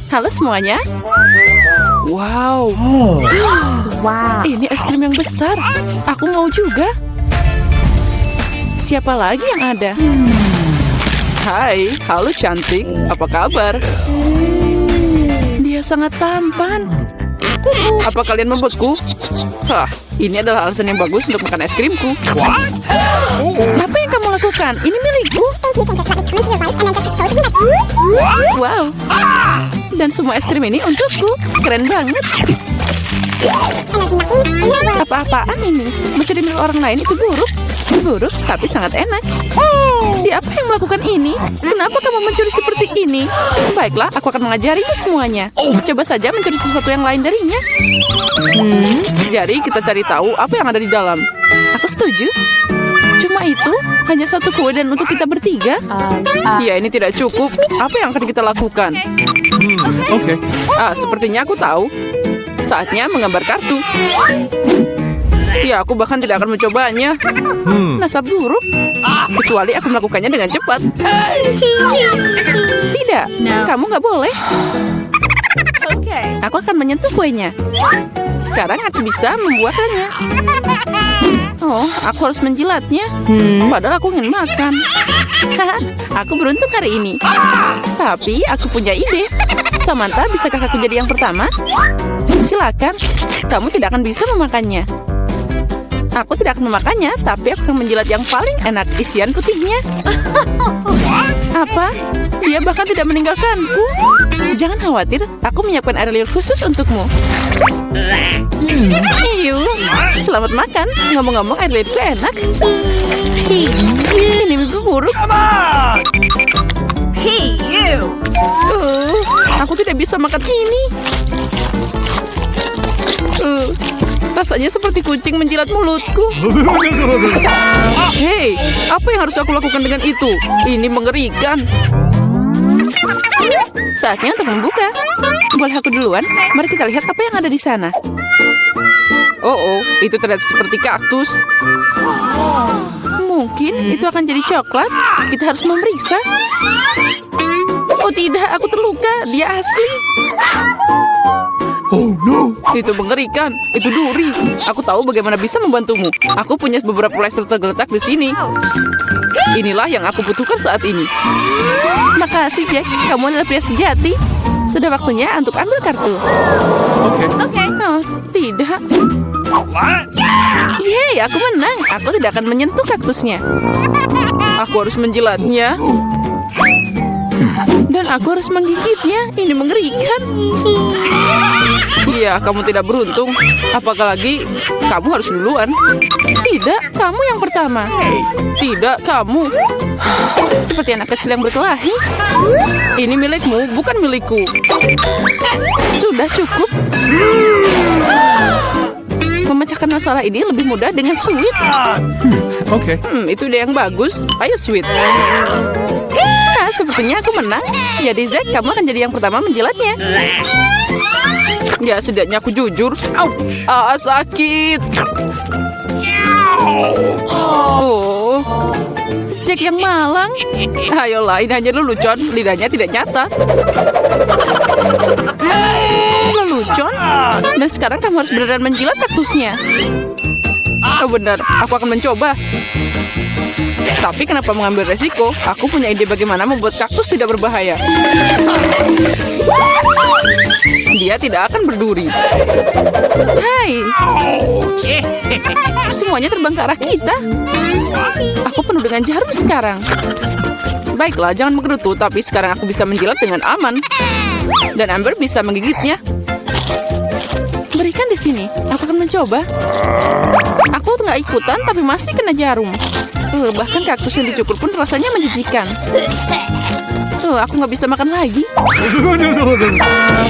Halo semuanya. Wow. Wow. Ini es krim yang besar. Aku mau juga. Siapa lagi yang ada? Hai, halo cantik. Apa kabar? Dia sangat tampan. Apa kalian membeku? Hah, ini adalah alasan yang bagus untuk makan es krimku. Apa yang kamu lakukan? Ini milikku. Wow. Dan semua es krim ini untukku. Keren banget. Apa-apaan ini? Mencuri milik orang lain itu buruk. Buruk, tapi sangat enak. Siapa yang melakukan ini? Kenapa kamu mencuri seperti ini? Baiklah, aku akan mengajarimu semuanya. Coba saja mencuri sesuatu yang lain darinya. Jadi kita cari tahu apa yang ada di dalam. Aku setuju. Cuma itu, hanya satu kue dan untuk kita bertiga. Ya, ini tidak cukup. Apa yang akan kita lakukan? Oke. Sepertinya aku tahu. Saatnya menggambar kartu. Ya, aku bahkan tidak akan mencobanya. Nasab buruk. Kecuali aku melakukannya dengan cepat. Tidak, kamu nggak boleh. Aku akan menyentuh kuenya. Sekarang aku bisa membuatnya. Oh, aku harus menjilatnya. Padahal aku ingin makan. Aku beruntung hari ini. Tapi aku punya ide. Samantha, bisakah aku jadi yang pertama? Silakan. Kamu tidak akan bisa memakannya. Aku tidak akan memakannya, tapi aku akan menjilat yang paling enak isian putihnya. Apa? Dia bahkan tidak meninggalkanku. Jangan khawatir, aku menyiapkan air liur khusus untukmu. Iyu, selamat makan. Ngomong-ngomong, air liurku enak. Ini mimpi buruk. Hey, you. Aku tidak bisa makan ini. Rasanya seperti kucing menjilat mulutku. Hei, apa yang harus aku lakukan dengan itu? Ini mengerikan. Saatnya untuk membuka. Boleh aku duluan? Mari kita lihat apa yang ada di sana. Oh, itu terlihat seperti kaktus. Mungkin itu akan jadi coklat. Kita harus memeriksa. Oh tidak, aku terluka. Dia asli. Oh no. Itu mengerikan. Itu duri. Aku tahu bagaimana bisa membantumu. Aku punya beberapa plester tergeletak di sini. Inilah yang aku butuhkan saat ini. Makasih, Jack. Kamu adalah pria sejati. Sudah waktunya untuk ambil kartu. Oke. Oh, tidak. Yeay, aku menang. Aku tidak akan menyentuh kaktusnya. Aku harus menjilatnya. Dan aku harus menggigitnya. Ini mengerikan. Iya, kamu tidak beruntung. Apalagi kamu harus duluan. Tidak, kamu yang pertama. Tidak, kamu. Seperti anak kecil yang berkelahi. Ini milikmu, bukan milikku. Sudah cukup. Memecahkan masalah ini lebih mudah dengan sweet. Oke. Itu ide yang bagus. Ayo sweet. Sepertinya aku menang. Jadi Zack, kamu akan jadi yang pertama menjilatnya. Ya, setidaknya aku jujur. Sakit. Oh, Jack yang malang. Ayolah, ini hanya lelucon. Lidahnya tidak nyata. Lelucon? Dan sekarang kamu harus beneran menjilat kaktusnya. Oh benar, aku akan mencoba. Tapi kenapa mengambil resiko? Aku punya ide bagaimana membuat kaktus tidak berbahaya. Dia tidak akan berduri. Hai. Semuanya terbang ke arah kita. Aku penuh dengan jarum sekarang. Baiklah, jangan menggerutu. Tapi sekarang aku bisa menjilat dengan aman. Dan Amber bisa menggigitnya. Berikan di sini. Aku akan mencoba. Aku nggak ikutan, tapi masih kena jarum. Bahkan kaktus yang dicukur pun rasanya menjijikan. Aku nggak bisa makan lagi.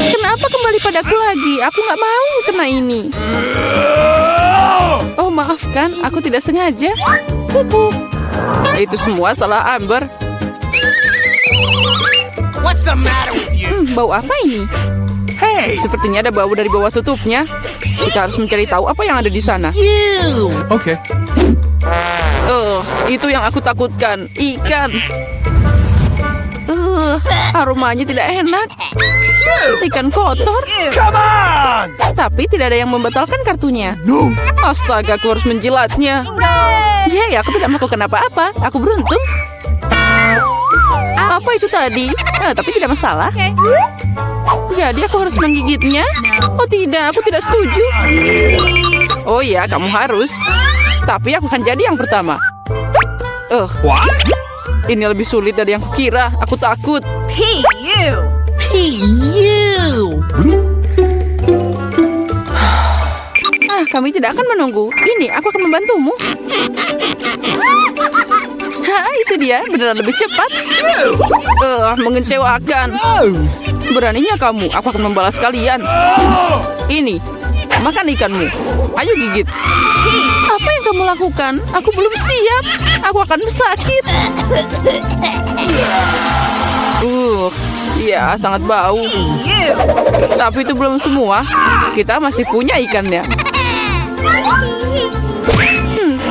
Kenapa kembali padaku lagi? Aku nggak mau kena ini. Oh, maafkan. Aku tidak sengaja. Itu semua salah Amber. What's the matter with you? Bau apa ini? Hey, Sepertinya ada bau dari bawah tutupnya. Kita harus mencari tahu apa yang ada di sana. you! Oke. Itu yang aku takutkan. Ikan. Aromanya tidak enak. Ikan kotor. Come on! Tapi tidak ada yang membatalkan kartunya. No. Astaga, aku harus menjilatnya. Yeay, aku tidak melakukan apa-apa. Aku beruntung. Apa itu tadi? Tapi tidak masalah. Jadi aku harus menggigitnya? Oh tidak, aku tidak setuju. Oh iya, kamu harus. Tapi aku akan jadi yang pertama. What? Ini lebih sulit dari yang kukira. Aku takut. P.U. P.U. Kami tidak akan menunggu. Ini, aku akan membantumu. Itu dia. Beneran lebih cepat. Mengecewakan. Beraninya kamu. Aku akan membalas kalian. Ini. Makan ikanmu. Ayo gigit. Apa yang kamu lakukan? Aku belum siap. Aku akan sakit. Ya, sangat bau. Tapi itu belum semua. Kita masih punya ikannya.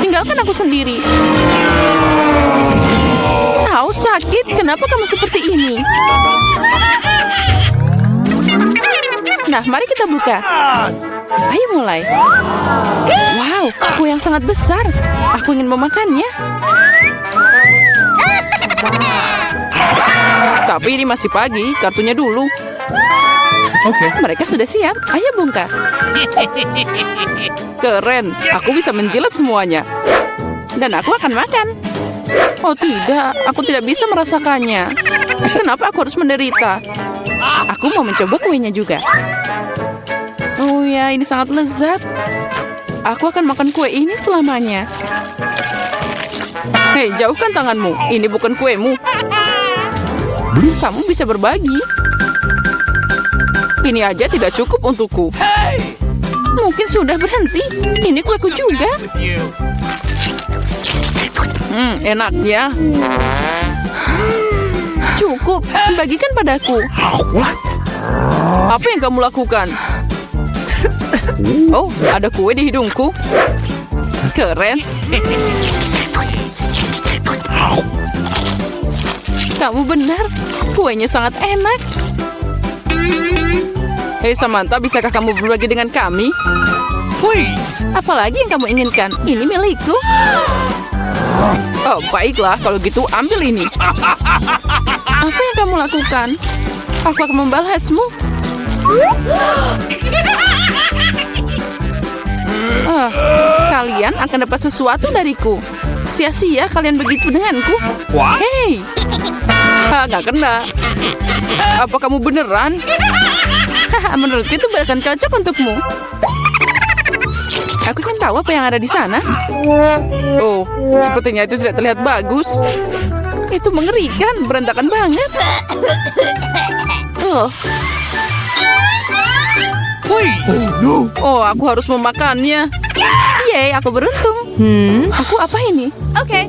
Tinggalkan aku sendiri. Sakit. Kenapa kamu seperti ini? Nah, mari kita buka. Ayo mulai. Wow, kue yang sangat besar. Aku ingin memakannya. Tapi ini masih pagi. Kartunya dulu. Okay. Mereka sudah siap. Ayo bongkar. Keren. Aku bisa menjilat semuanya. Dan aku akan makan. Oh tidak, aku tidak bisa merasakannya. Kenapa aku harus menderita? Aku mau mencoba kuenya juga. Oh ya, ini sangat lezat. Aku akan makan kue ini selamanya. Hei, jauhkan tanganmu. Ini bukan kuemu. Kamu bisa berbagi. Ini aja tidak cukup untukku. Mungkin sudah berhenti. Ini kueku juga. With you. Enaknya. Cukup, bagikan padaku. What? Apa yang kamu lakukan? Oh, ada kue di hidungku. Keren. Kamu benar, kuenya sangat enak. Hei Samantha, bisakah kamu berbagi dengan kami? Please. Apalagi yang kamu inginkan? Ini milikku. Oh, baiklah. Kalau gitu, ambil ini. Apa yang kamu lakukan? Aku akan membalasmu. Kalian akan dapat sesuatu dariku. Sia-sia kalian begitu denganku. What? Hei. Nggak kena. Apa kamu beneran? Menurutku itu bahkan cocok untukmu. Aku ingin tahu apa yang ada di sana. Oh, sepertinya itu tidak terlihat bagus. Itu mengerikan, berantakan banget. Please. No. Oh, aku harus memakannya. Yeay, aku beruntung. Aku apa ini? Okay.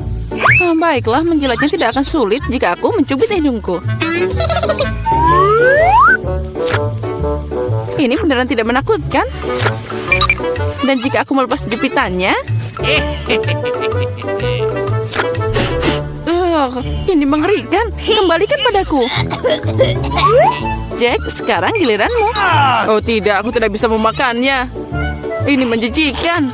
Baiklah, menjilatnya tidak akan sulit jika aku mencubit hidungku. Ini beneran tidak menakutkan. Dan jika aku melepas jepitannya, ini mengerikan. Kembalikan padaku. Jack, sekarang giliranmu. Oh tidak, aku tidak bisa memakannya. Ini menjijikan.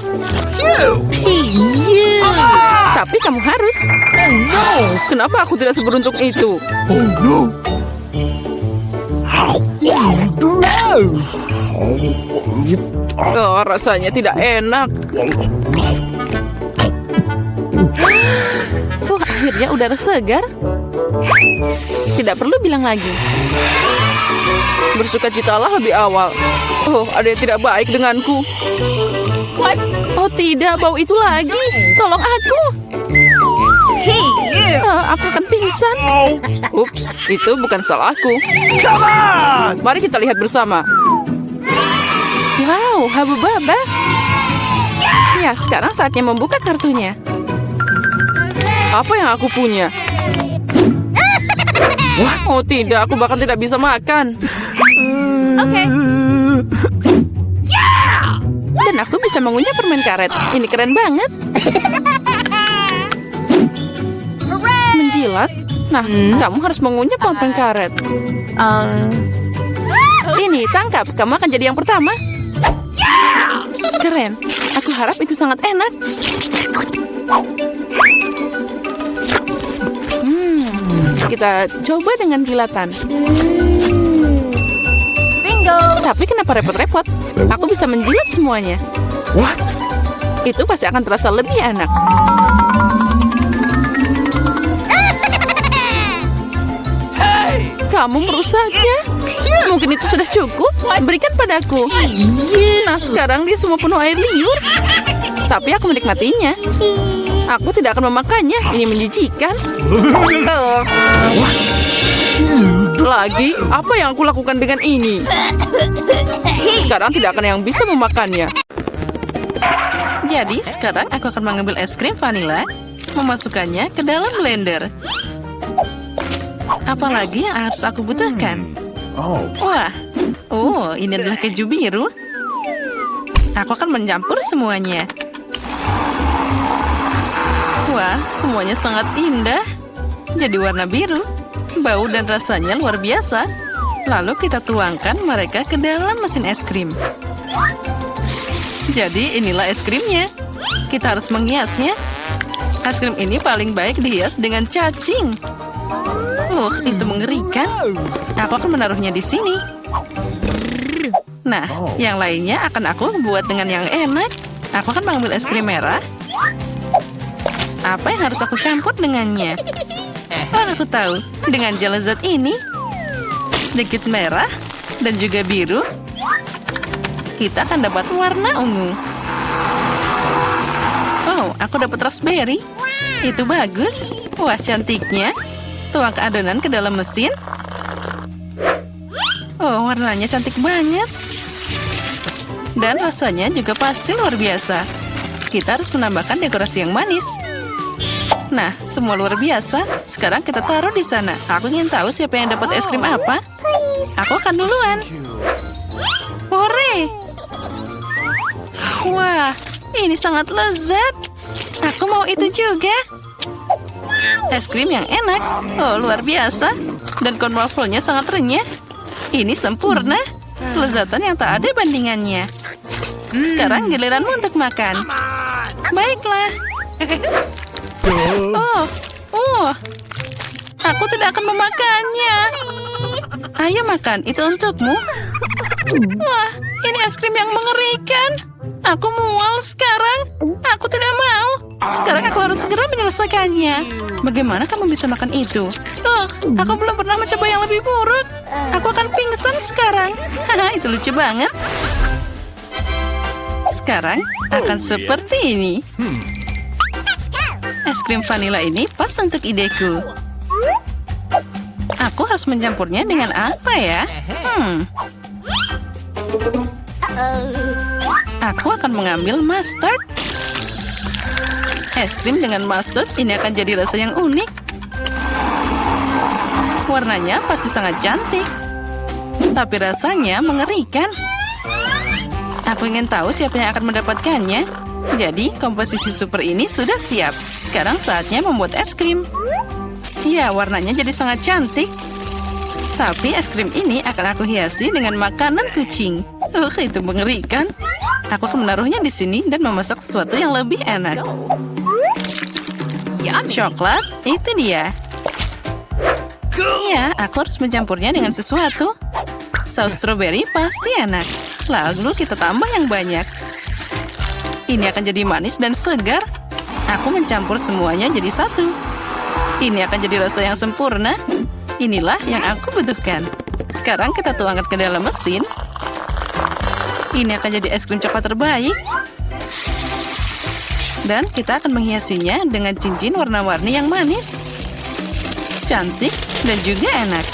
Tapi kamu harus. Kenapa aku tidak seberuntung itu? Oh no. Gross. Oh, rasanya tidak enak. Akhirnya udara segar. Tidak perlu bilang lagi. Bersukacitalah lebih awal. Oh, ada yang tidak baik denganku. What? Oh tidak, bau itu lagi. Tolong aku. P.U. Aku akan pingsan. Ups, itu bukan salahku. Come on. Mari kita lihat bersama. Wow, Habubaba. Ya, sekarang saatnya membuka kartunya. Apa yang aku punya? Oh tidak, aku bahkan tidak bisa makan. Okay. Dan aku bisa mengunyah permen karet. Ini keren banget. menjilat? Nah, kamu harus mengunyah lontong karet. Ini, tangkap. Kamu akan jadi yang pertama. Keren. Aku harap itu sangat enak. Kita coba dengan kilatan. Bingo. Tapi kenapa repot-repot? Aku bisa menjilat semuanya. What? Itu pasti akan terasa lebih enak. Kamu merusaknya. Mungkin itu sudah cukup. Berikan padaku. Nah, sekarang dia semua penuh air liur. Tapi aku menikmatinya. Aku tidak akan memakannya. Ini menjijikan. What? Lagi, apa yang aku lakukan dengan ini? Sekarang tidak akan yang bisa memakannya. Jadi, sekarang aku akan mengambil es krim vanila, memasukkannya ke dalam blender. Apalagi yang harus aku butuhkan? Oh. Wah, ini adalah keju biru. Aku akan mencampur semuanya. Wah, semuanya sangat indah. Jadi warna biru. Bau dan rasanya luar biasa. Lalu kita tuangkan mereka ke dalam mesin es krim. Jadi inilah es krimnya. Kita harus menghiasnya. Es krim ini paling baik dihias dengan cacing. Itu mengerikan. Aku akan menaruhnya di sini. Nah, yang lainnya akan aku buat dengan yang enak. Aku akan mengambil es krim merah. Apa yang harus aku campur dengannya? Aku tahu. Dengan gel lezat ini, sedikit merah dan juga biru, kita akan dapat warna ungu. Aku dapat raspberry. Itu bagus. Wah, cantiknya. Tuang ke adonan ke dalam mesin. Warnanya cantik banget. Dan rasanya juga pasti luar biasa. Kita harus menambahkan dekorasi yang manis. Nah, semua luar biasa. Sekarang kita taruh di sana. Aku ingin tahu siapa yang dapat es krim apa. Aku akan duluan. Hore! Wah, ini sangat lezat. Aku mau itu juga. Es krim yang enak. Luar biasa. Dan corn waffle-nya sangat renyah. Ini sempurna. Kelezatan yang tak ada bandingannya. Sekarang giliranmu untuk makan. Baiklah. Aku tidak akan memakannya. Ayo makan, itu untukmu. Wah, ini es krim yang mengerikan. Aku mual sekarang. Aku tidak mau. Sekarang aku harus segera menyelesaikannya. Bagaimana kamu bisa makan itu? Aku belum pernah mencoba yang lebih buruk. Aku akan pingsan sekarang. Haha, itu lucu banget. Sekarang akan seperti ini. Es krim vanila ini pas untuk ideku. Aku harus mencampurnya dengan apa ya? Aku akan mengambil mustard. Es krim dengan mustard ini akan jadi rasa yang unik. Warnanya pasti sangat cantik. Tapi rasanya mengerikan. Aku ingin tahu siapa yang akan mendapatkannya. Jadi, komposisi super ini sudah siap. Sekarang saatnya membuat es krim. Ya, warnanya jadi sangat cantik. Tapi es krim ini akan aku hiasi dengan makanan kucing. Itu mengerikan. Aku akan menaruhnya di sini dan memasak sesuatu yang lebih enak. Coklat, itu dia. Ya, aku harus mencampurnya dengan sesuatu. Saus stroberi pasti enak. Lalu kita tambah yang banyak. Ini akan jadi manis dan segar. Aku mencampur semuanya jadi satu. Ini akan jadi rasa yang sempurna. Inilah yang aku butuhkan. Sekarang kita tuangkan ke dalam mesin. Ini akan jadi es krim coklat terbaik. Dan kita akan menghiasinya dengan cincin warna-warni yang manis. Cantik dan juga enak.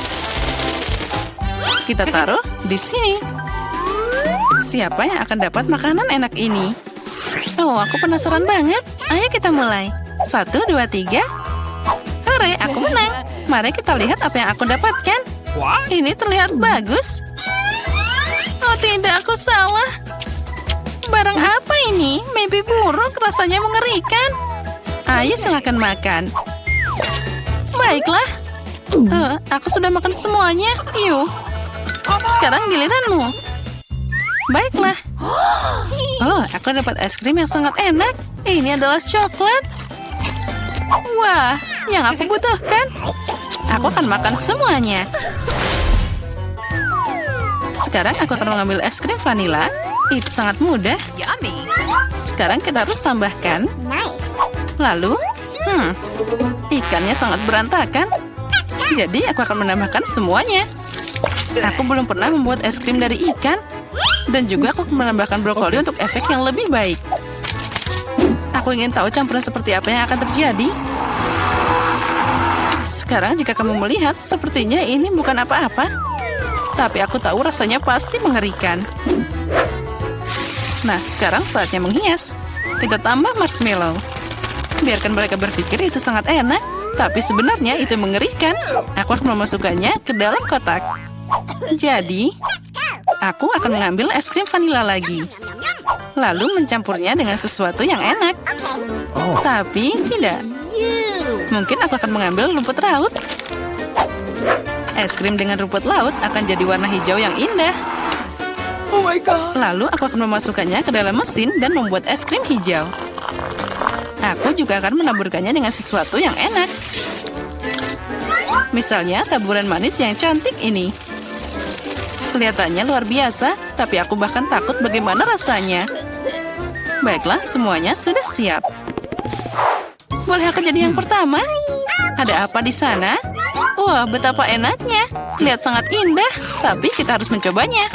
Kita taruh di sini. Siapa yang akan dapat makanan enak ini? Aku penasaran banget. Ayo kita mulai. 1, 2, 3. Hore, aku menang. Mari kita lihat apa yang aku dapatkan. Ini terlihat bagus. Tidak, aku salah. Barang apa ini? Mimpi buruk, rasanya mengerikan. Ayo silakan makan. Baiklah. Aku sudah makan semuanya. Yuk. Sekarang giliranmu. Baiklah. Aku dapat es krim yang sangat enak. Ini adalah coklat. Wah, yang aku butuhkan. Aku akan makan semuanya. Sekarang aku akan mengambil es krim vanila. Itu sangat mudah. Yummy. Sekarang kita harus tambahkan. Lalu, ikannya sangat berantakan. Jadi aku akan menambahkan semuanya. Aku belum pernah membuat es krim dari ikan. Dan juga aku akan menambahkan brokoli untuk efek yang lebih baik. Aku ingin tahu campuran seperti apa yang akan terjadi. Sekarang jika kamu melihat, sepertinya ini bukan apa-apa. Tapi aku tahu rasanya pasti mengerikan. Nah, sekarang saatnya menghias. Kita tambah marshmallow. Biarkan mereka berpikir itu sangat enak. Tapi sebenarnya itu mengerikan. Aku akan memasukkannya ke dalam kotak. Jadi, aku akan mengambil es krim vanila lagi. Lalu mencampurnya dengan sesuatu yang enak. Tapi tidak. Mungkin aku akan mengambil rumput laut. Es krim dengan rumput laut akan jadi warna hijau yang indah. Oh my god. Lalu aku akan memasukkannya ke dalam mesin dan membuat es krim hijau. Aku juga akan menaburkannya dengan sesuatu yang enak. Misalnya taburan manis yang cantik ini. Kelihatannya luar biasa, tapi aku bahkan takut bagaimana rasanya. Baiklah, semuanya sudah siap. Boleh aku jadi yang pertama? Ada apa di sana? Wah, betapa enaknya. Lihat sangat indah, tapi kita harus mencobanya.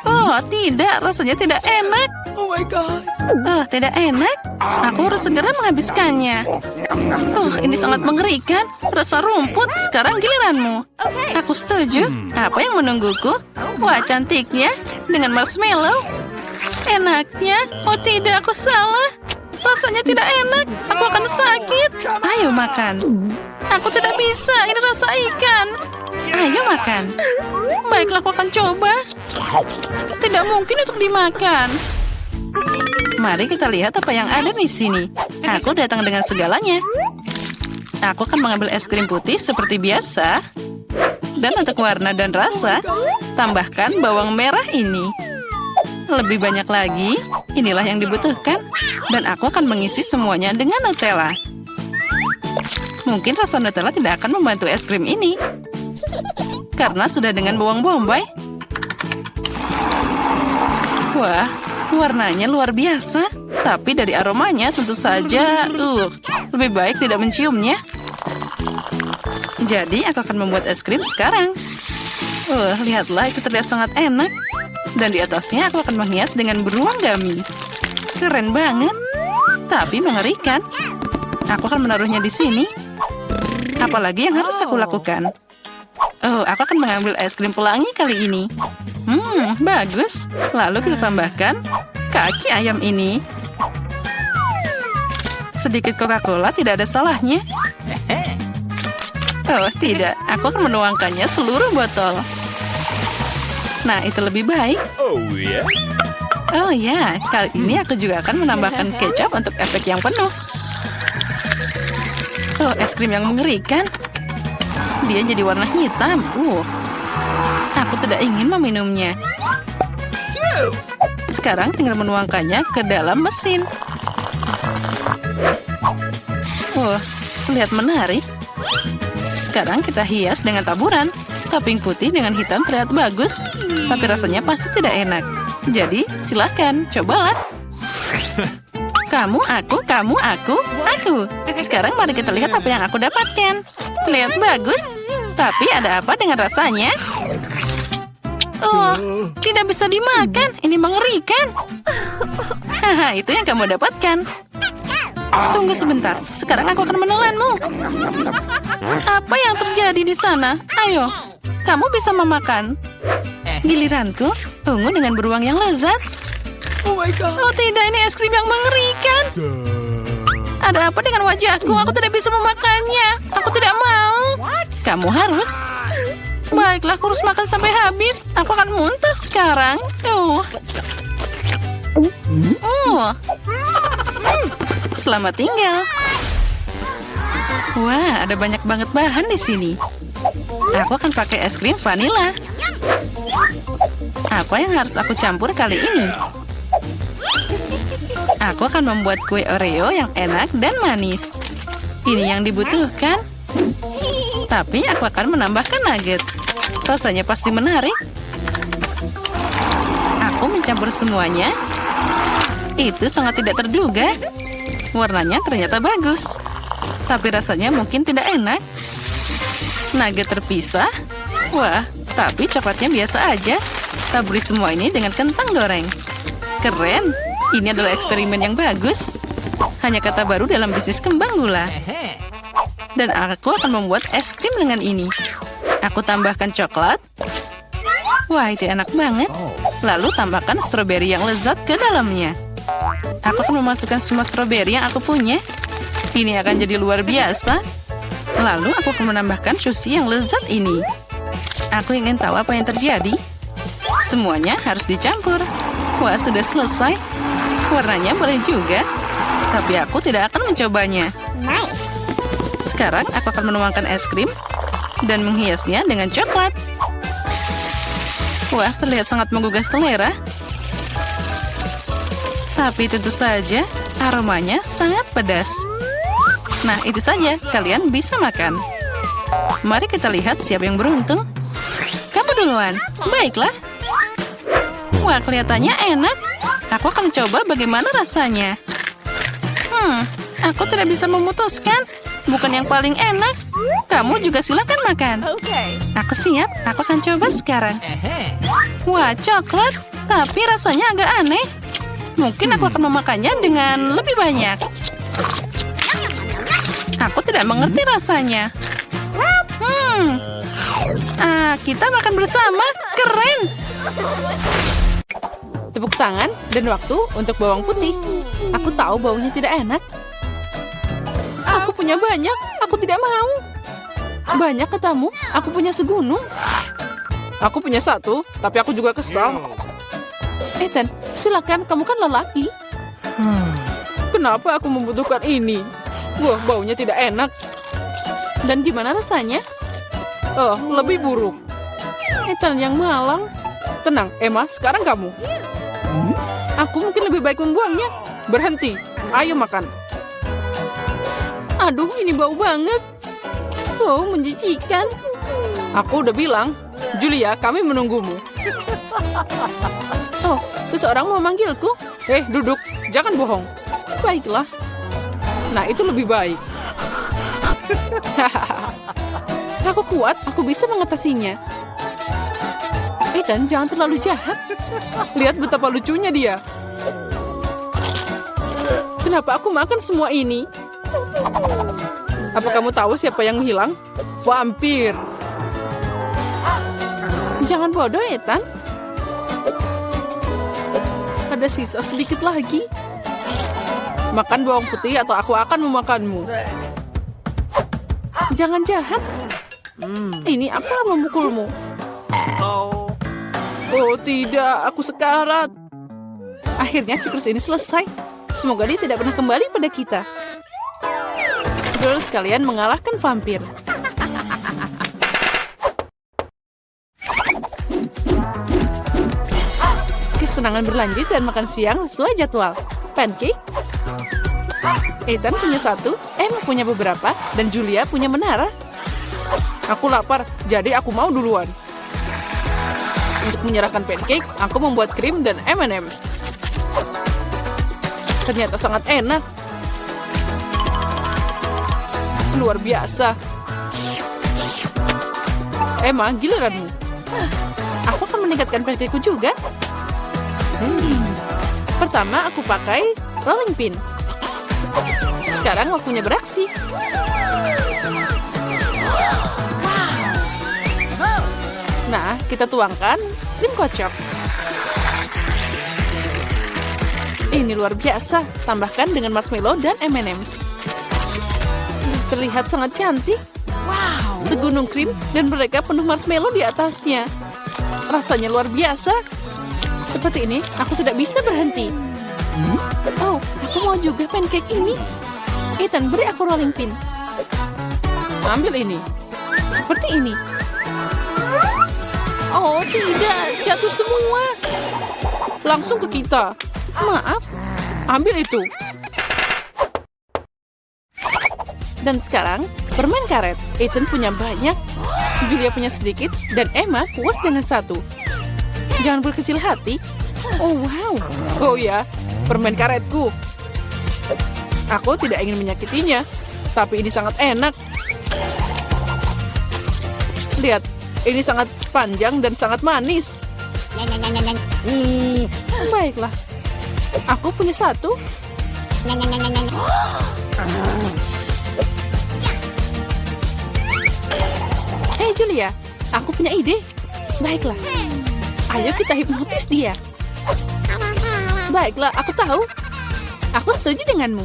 Oh, tidak, rasanya tidak enak. Oh my god. Tidak enak. Aku harus segera menghabiskannya. Ini sangat mengerikan. Rasa rumput, sekarang giliranmu. Aku setuju. Apa yang menungguku? Wah, cantiknya. Dengan marshmallow. Enaknya. Oh tidak, aku salah. Rasanya tidak enak. Aku akan sakit. Ayo makan. Aku tidak bisa. Ini rasa ikan. Ayo makan. Baiklah, aku akan coba. Tidak mungkin untuk dimakan. Mari kita lihat apa yang ada di sini. Aku datang dengan segalanya. Aku akan mengambil es krim putih seperti biasa. Dan untuk warna dan rasa, tambahkan bawang merah ini. Lebih banyak lagi, inilah yang dibutuhkan. Dan aku akan mengisi semuanya dengan Nutella. Mungkin rasa Nutella tidak akan membantu es krim ini. Karena sudah dengan bawang bombay. Wah, warnanya luar biasa. Tapi dari aromanya tentu saja, lebih baik tidak menciumnya. Jadi aku akan membuat es krim sekarang. Lihatlah, itu terlihat sangat enak. Dan di atasnya aku akan menghias dengan beruang gummy. Keren banget. Tapi mengerikan. Aku akan menaruhnya di sini. Apalagi yang harus aku lakukan? Aku akan mengambil es krim pelangi kali ini. Bagus. Lalu kita tambahkan kaki ayam ini. Sedikit Coca-Cola tidak ada salahnya. Oh, tidak. Aku akan menuangkannya seluruh botol. Nah, itu lebih baik. Oh ya, kali ini aku juga akan menambahkan kecap untuk efek yang penuh. Es krim yang mengerikan. Dia jadi warna hitam. Aku tidak ingin meminumnya. Sekarang tinggal menuangkannya ke dalam mesin. Terlihat menarik. Sekarang kita hias dengan taburan. Topping putih dengan hitam terlihat bagus, tapi rasanya pasti tidak enak. Jadi, silahkan, cobalah. Kamu, aku, kamu, aku. Sekarang mari kita lihat apa yang aku dapatkan. Terlihat bagus, tapi ada apa dengan rasanya? Tidak bisa dimakan. Ini mengerikan. Haha, itu yang kamu dapatkan. Tunggu sebentar. Sekarang aku akan menelanmu. Apa yang terjadi di sana? Ayo, kamu bisa memakan. Giliranku, ungu dengan beruang yang lezat. Oh my god. Oh tidak, ini es krim yang mengerikan. Ada apa dengan wajahku? Aku tidak bisa memakannya. Aku tidak mau. Kamu harus. Baiklah, aku harus makan sampai habis. Aku akan muntah sekarang. Selamat tinggal. Wah, ada banyak banget bahan di sini. Aku akan pakai es krim vanila. Apa yang harus aku campur kali ini? Aku akan membuat kue Oreo yang enak dan manis. Ini yang dibutuhkan. Tapi aku akan menambahkan nugget. Rasanya pasti menarik. Aku mencampur semuanya. Itu sangat tidak terduga. Warnanya ternyata bagus. Tapi rasanya mungkin tidak enak. Nugget terpisah. Wah, tapi coklatnya biasa aja. Taburi semua ini dengan kentang goreng. Keren. Ini adalah eksperimen yang bagus. Hanya kata baru dalam bisnis kembang gula. Dan aku akan membuat es krim dengan ini. Aku tambahkan coklat. Wah, itu enak banget. Lalu tambahkan stroberi yang lezat ke dalamnya. Aku akan memasukkan semua stroberi yang aku punya. Ini akan jadi luar biasa. Lalu aku akan menambahkan sushi yang lezat ini. Aku ingin tahu apa yang terjadi. Semuanya harus dicampur. Wah, sudah selesai. Warnanya boleh juga. Tapi aku tidak akan mencobanya. Sekarang aku akan menuangkan es krim dan menghiasnya dengan coklat. Wah, terlihat sangat menggugah selera. Tapi tentu saja aromanya sangat pedas. Nah, itu saja. Kalian bisa makan. Mari kita lihat siapa yang beruntung. Kamu duluan. Baiklah. Wah, kelihatannya enak. Aku akan coba bagaimana rasanya. Aku tidak bisa memutuskan. Bukan yang paling enak. Kamu juga silakan makan. Okay. Aku siap. Aku akan coba sekarang. Wah, coklat. Tapi rasanya agak aneh. Mungkin aku akan memakannya dengan lebih banyak. Aku tidak mengerti rasanya. Kita makan bersama. Keren. Tepuk tangan dan waktu untuk bawang putih. Aku tahu baunya tidak enak. Aku punya banyak. Aku tidak mau. Banyak katamu. Aku punya segunung. Aku punya satu, tapi aku juga kesal. Ethan, silakan. Kamu kan lelaki. Kenapa aku membutuhkan ini? Wah, baunya tidak enak. Dan gimana rasanya? Oh, lebih buruk. Ethan yang malang. Tenang, Emma. Sekarang kamu. Aku mungkin lebih baik membuangnya. Berhenti. Ayo makan. Aduh, ini bau banget. Oh, menjijikan. Aku udah bilang. Julia, kami menunggumu. Oh, seseorang mau manggilku. Duduk. Jangan bohong. Baiklah. Nah, itu lebih baik. Aku kuat. Aku bisa mengatasinya. Ethan, jangan terlalu jahat. Lihat betapa lucunya dia. Kenapa aku makan semua ini? Apa kamu tahu siapa yang hilang? Vampir. Jangan bodoh, Ethan. Ada sisa sedikit lagi. Makan bawang putih atau aku akan memakanmu. Jangan jahat. Ini aku akan memukulmu. Oh tidak, aku sekarat. Akhirnya siklus ini selesai. Semoga dia tidak pernah kembali pada kita. Terus kalian mengalahkan vampir. Kesenangan berlanjut dan makan siang sesuai jadwal. Pancake. Ethan punya satu, Emma punya beberapa, dan Julia punya menara. Aku lapar, jadi aku mau duluan. Untuk menyerahkan pancake, aku membuat krim dan M&M's. Ternyata sangat enak. Luar biasa. Emma, giliranmu. Aku akan meningkatkan pancakeku juga. Pertama, aku pakai rolling pin. Sekarang waktunya beraksi. Nah, kita tuangkan krim kocok. Ini luar biasa. Tambahkan dengan marshmallow dan M&M's. Terlihat sangat cantik. Wow. Segunung krim dan mereka penuh marshmallow di atasnya. Rasanya luar biasa. Seperti ini, aku tidak bisa berhenti. Oh, aku mau juga pancake ini. Ethan, beri aku rolling pin. Ambil ini. Seperti ini. Oh tidak, jatuh semua. Langsung ke kita. Maaf, ambil itu. Dan sekarang, permen karet. Ethan punya banyak, Julia punya sedikit, dan Emma puas dengan satu. Jangan berkecil hati. Oh wow. Oh ya, permen karetku. Aku tidak ingin menyakitinya, tapi ini sangat enak. Lihat, ini sangat panjang dan sangat manis. Baiklah, aku punya satu. Hei Julia, aku punya ide. Baiklah, ayo kita hipnotis dia. Baiklah, aku tahu. Aku setuju denganmu.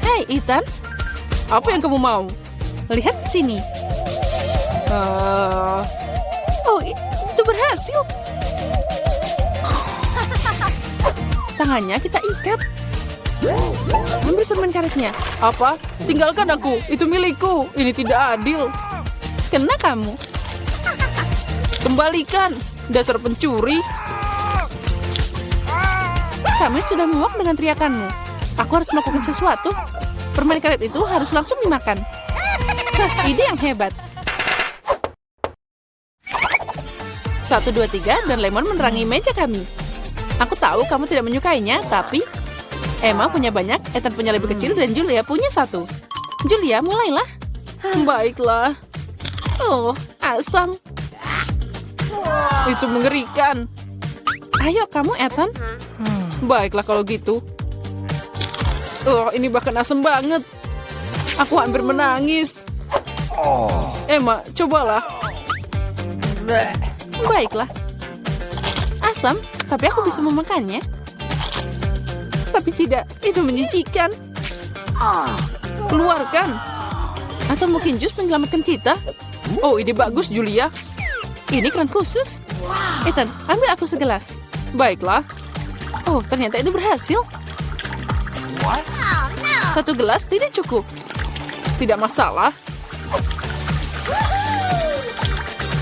Hei Ethan, apa yang kamu mau? Lihat ke sini. Oh, itu berhasil. Tangannya kita ikat. Ambil permen karetnya. Apa? Tinggalkan aku. Itu milikku. Ini tidak adil. Kena kamu. Kembalikan. Dasar pencuri. Kamu sudah muak dengan teriakanmu. Aku harus melakukan sesuatu. Permen karet itu harus langsung dimakan. Ide yang hebat. 1, 2, 3, dan lemon menerangi meja kami. Aku tahu kamu tidak menyukainya, tapi Emma punya banyak, Ethan punya lebih kecil, dan Julia punya satu. Julia, mulailah. Baiklah. Oh, asam. Itu mengerikan. Ayo kamu, Ethan. Baiklah kalau gitu. Oh, ini bahkan asam banget. Aku hampir menangis. Emma, cobalah. Baiklah. Asam, tapi aku bisa memakannya. Tapi tidak, itu menjijikan. Keluarkan. Atau mungkin jus menyelamatkan kita. Oh, ide bagus, Julia. Ini keran khusus. Ethan, ambil aku segelas. Baiklah. Oh, ternyata itu berhasil. Satu gelas tidak cukup. Tidak masalah.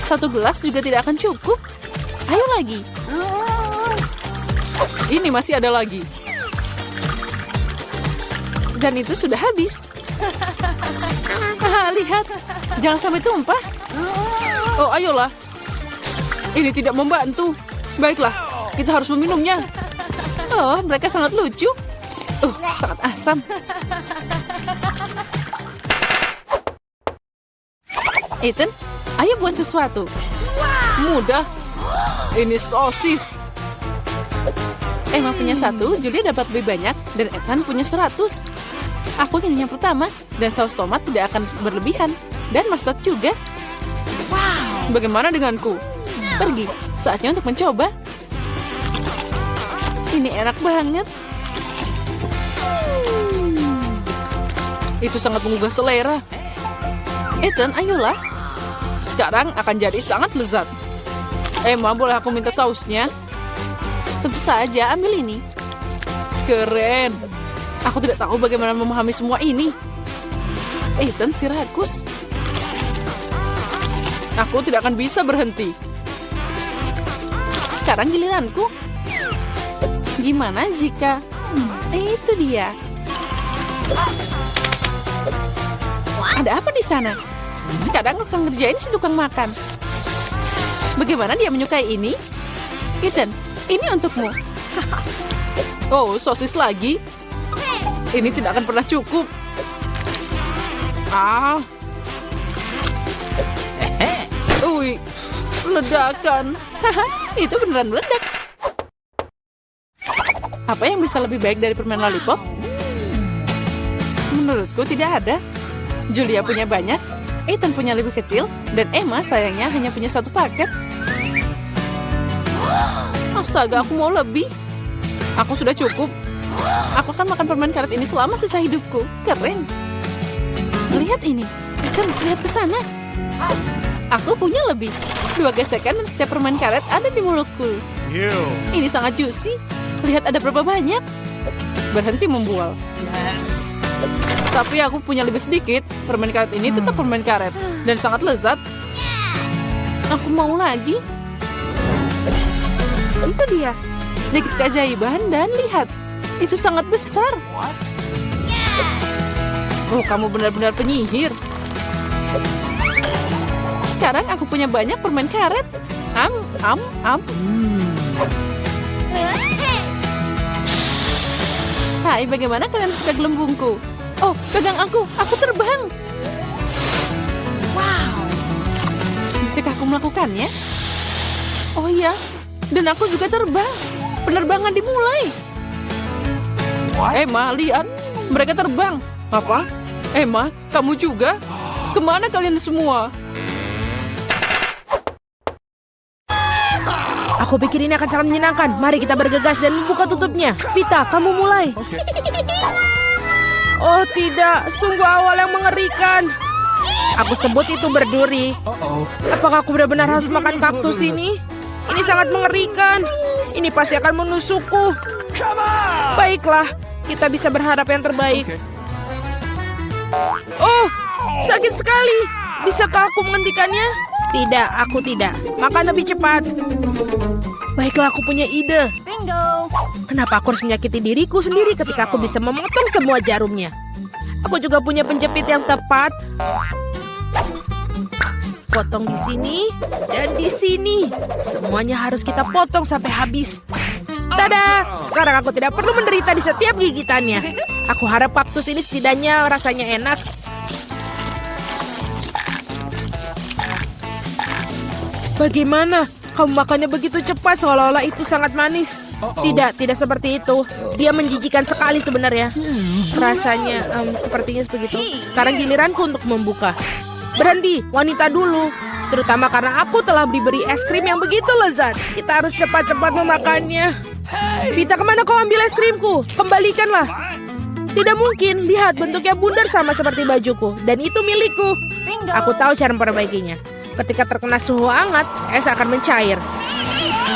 Satu gelas juga tidak akan cukup. Ayo lagi. Ini masih ada lagi. Dan itu sudah habis. Lihat. Jangan sampai tumpah. Oh, ayolah. Ini tidak membantu. Baiklah, kita harus meminumnya. Oh, mereka sangat lucu. Sangat asam. Ethan, ayo buat sesuatu. Mudah. Ini sosis. Emma punya satu, Julia dapat lebih banyak, dan Ethan punya 100. Aku ingin yang pertama, dan saus tomat tidak akan berlebihan. Dan mustard juga. Wow. Bagaimana denganku? Pergi, saatnya untuk mencoba. Ini enak banget. Itu sangat menggugah selera. Ethan, ayolah. Sekarang akan jadi sangat lezat. Emma, boleh aku minta sausnya? Tentu saja, ambil ini. Keren. Aku tidak tahu bagaimana memahami semua ini. Ethan, si rakus. Aku tidak akan bisa berhenti. Sekarang giliranku. Gimana jika... itu dia. Ada apa di sana? Sekarang aku akan ngerjain si tukang makan. Bagaimana dia menyukai ini? Ethan, ini untukmu. Oh, sosis lagi? Ini tidak akan pernah cukup. Ledakan. Itu beneran meledak. Apa yang bisa lebih baik dari permen lollipop? Menurutku tidak ada. Julia punya banyak, Ethan punya lebih kecil, dan Emma sayangnya hanya punya satu paket. Astaga, aku mau lebih. Aku sudah cukup. Aku akan makan permen karet ini selama sisa hidupku. Keren. Lihat ini. Ethan, lihat ke sana. Aku punya lebih. 2 gesekan dan setiap permen karet ada di mulutku. Ini sangat juicy. Lihat ada berapa banyak. Berhenti membual. Tapi aku punya lebih sedikit. Permen karet ini tetap permen karet. Dan sangat lezat. Aku mau lagi. Itu dia. Sedikit keajaiban dan lihat. Itu sangat besar. Oh, kamu benar-benar penyihir. Sekarang aku punya banyak permen karet. Hai, bagaimana kalian suka gelembungku? Oh, pegang aku terbang. Wow. Bisakah aku melakukannya? Oh iya, dan aku juga terbang. Penerbangan dimulai. Emma, lihat. Mereka terbang. Apa? Emma, kamu juga? Kemana kalian semua? Aku pikir ini akan sangat menyenangkan. Mari kita bergegas dan membuka tutupnya. Vita, kamu mulai. Oh tidak, sungguh awal yang mengerikan. Aku sebut itu berduri. Apakah aku benar-benar harus makan kaktus ini? Ini sangat mengerikan. Ini pasti akan menusukku. Baiklah, kita bisa berharap yang terbaik. Oh, sakit sekali. Bisakah aku menghentikannya? Tidak, aku tidak. Makan lebih cepat. Baiklah, aku punya ide. Bingo. Kenapa aku harus menyakiti diriku sendiri ketika aku bisa memotong semua jarumnya? Aku juga punya penjepit yang tepat. Potong di sini dan di sini. Semuanya harus kita potong sampai habis. Tada! Sekarang aku tidak perlu menderita di setiap gigitannya. Aku harap kaktus ini setidaknya rasanya enak. Bagaimana? Kamu makannya begitu cepat seolah-olah itu sangat manis. Tidak seperti itu. Dia menjijikan sekali sebenarnya. Rasanya sepertinya begitu. Sekarang giliranku untuk membuka. Berhenti, wanita dulu. Terutama karena aku telah diberi es krim yang begitu lezat. Kita harus cepat-cepat memakannya. Vita, kemana kau ambil es krimku? Kembalikanlah. Tidak mungkin, lihat bentuknya bundar sama seperti bajuku. Dan itu milikku. Aku tahu cara memperbaikinya. Ketika terkena suhu hangat, es akan mencair.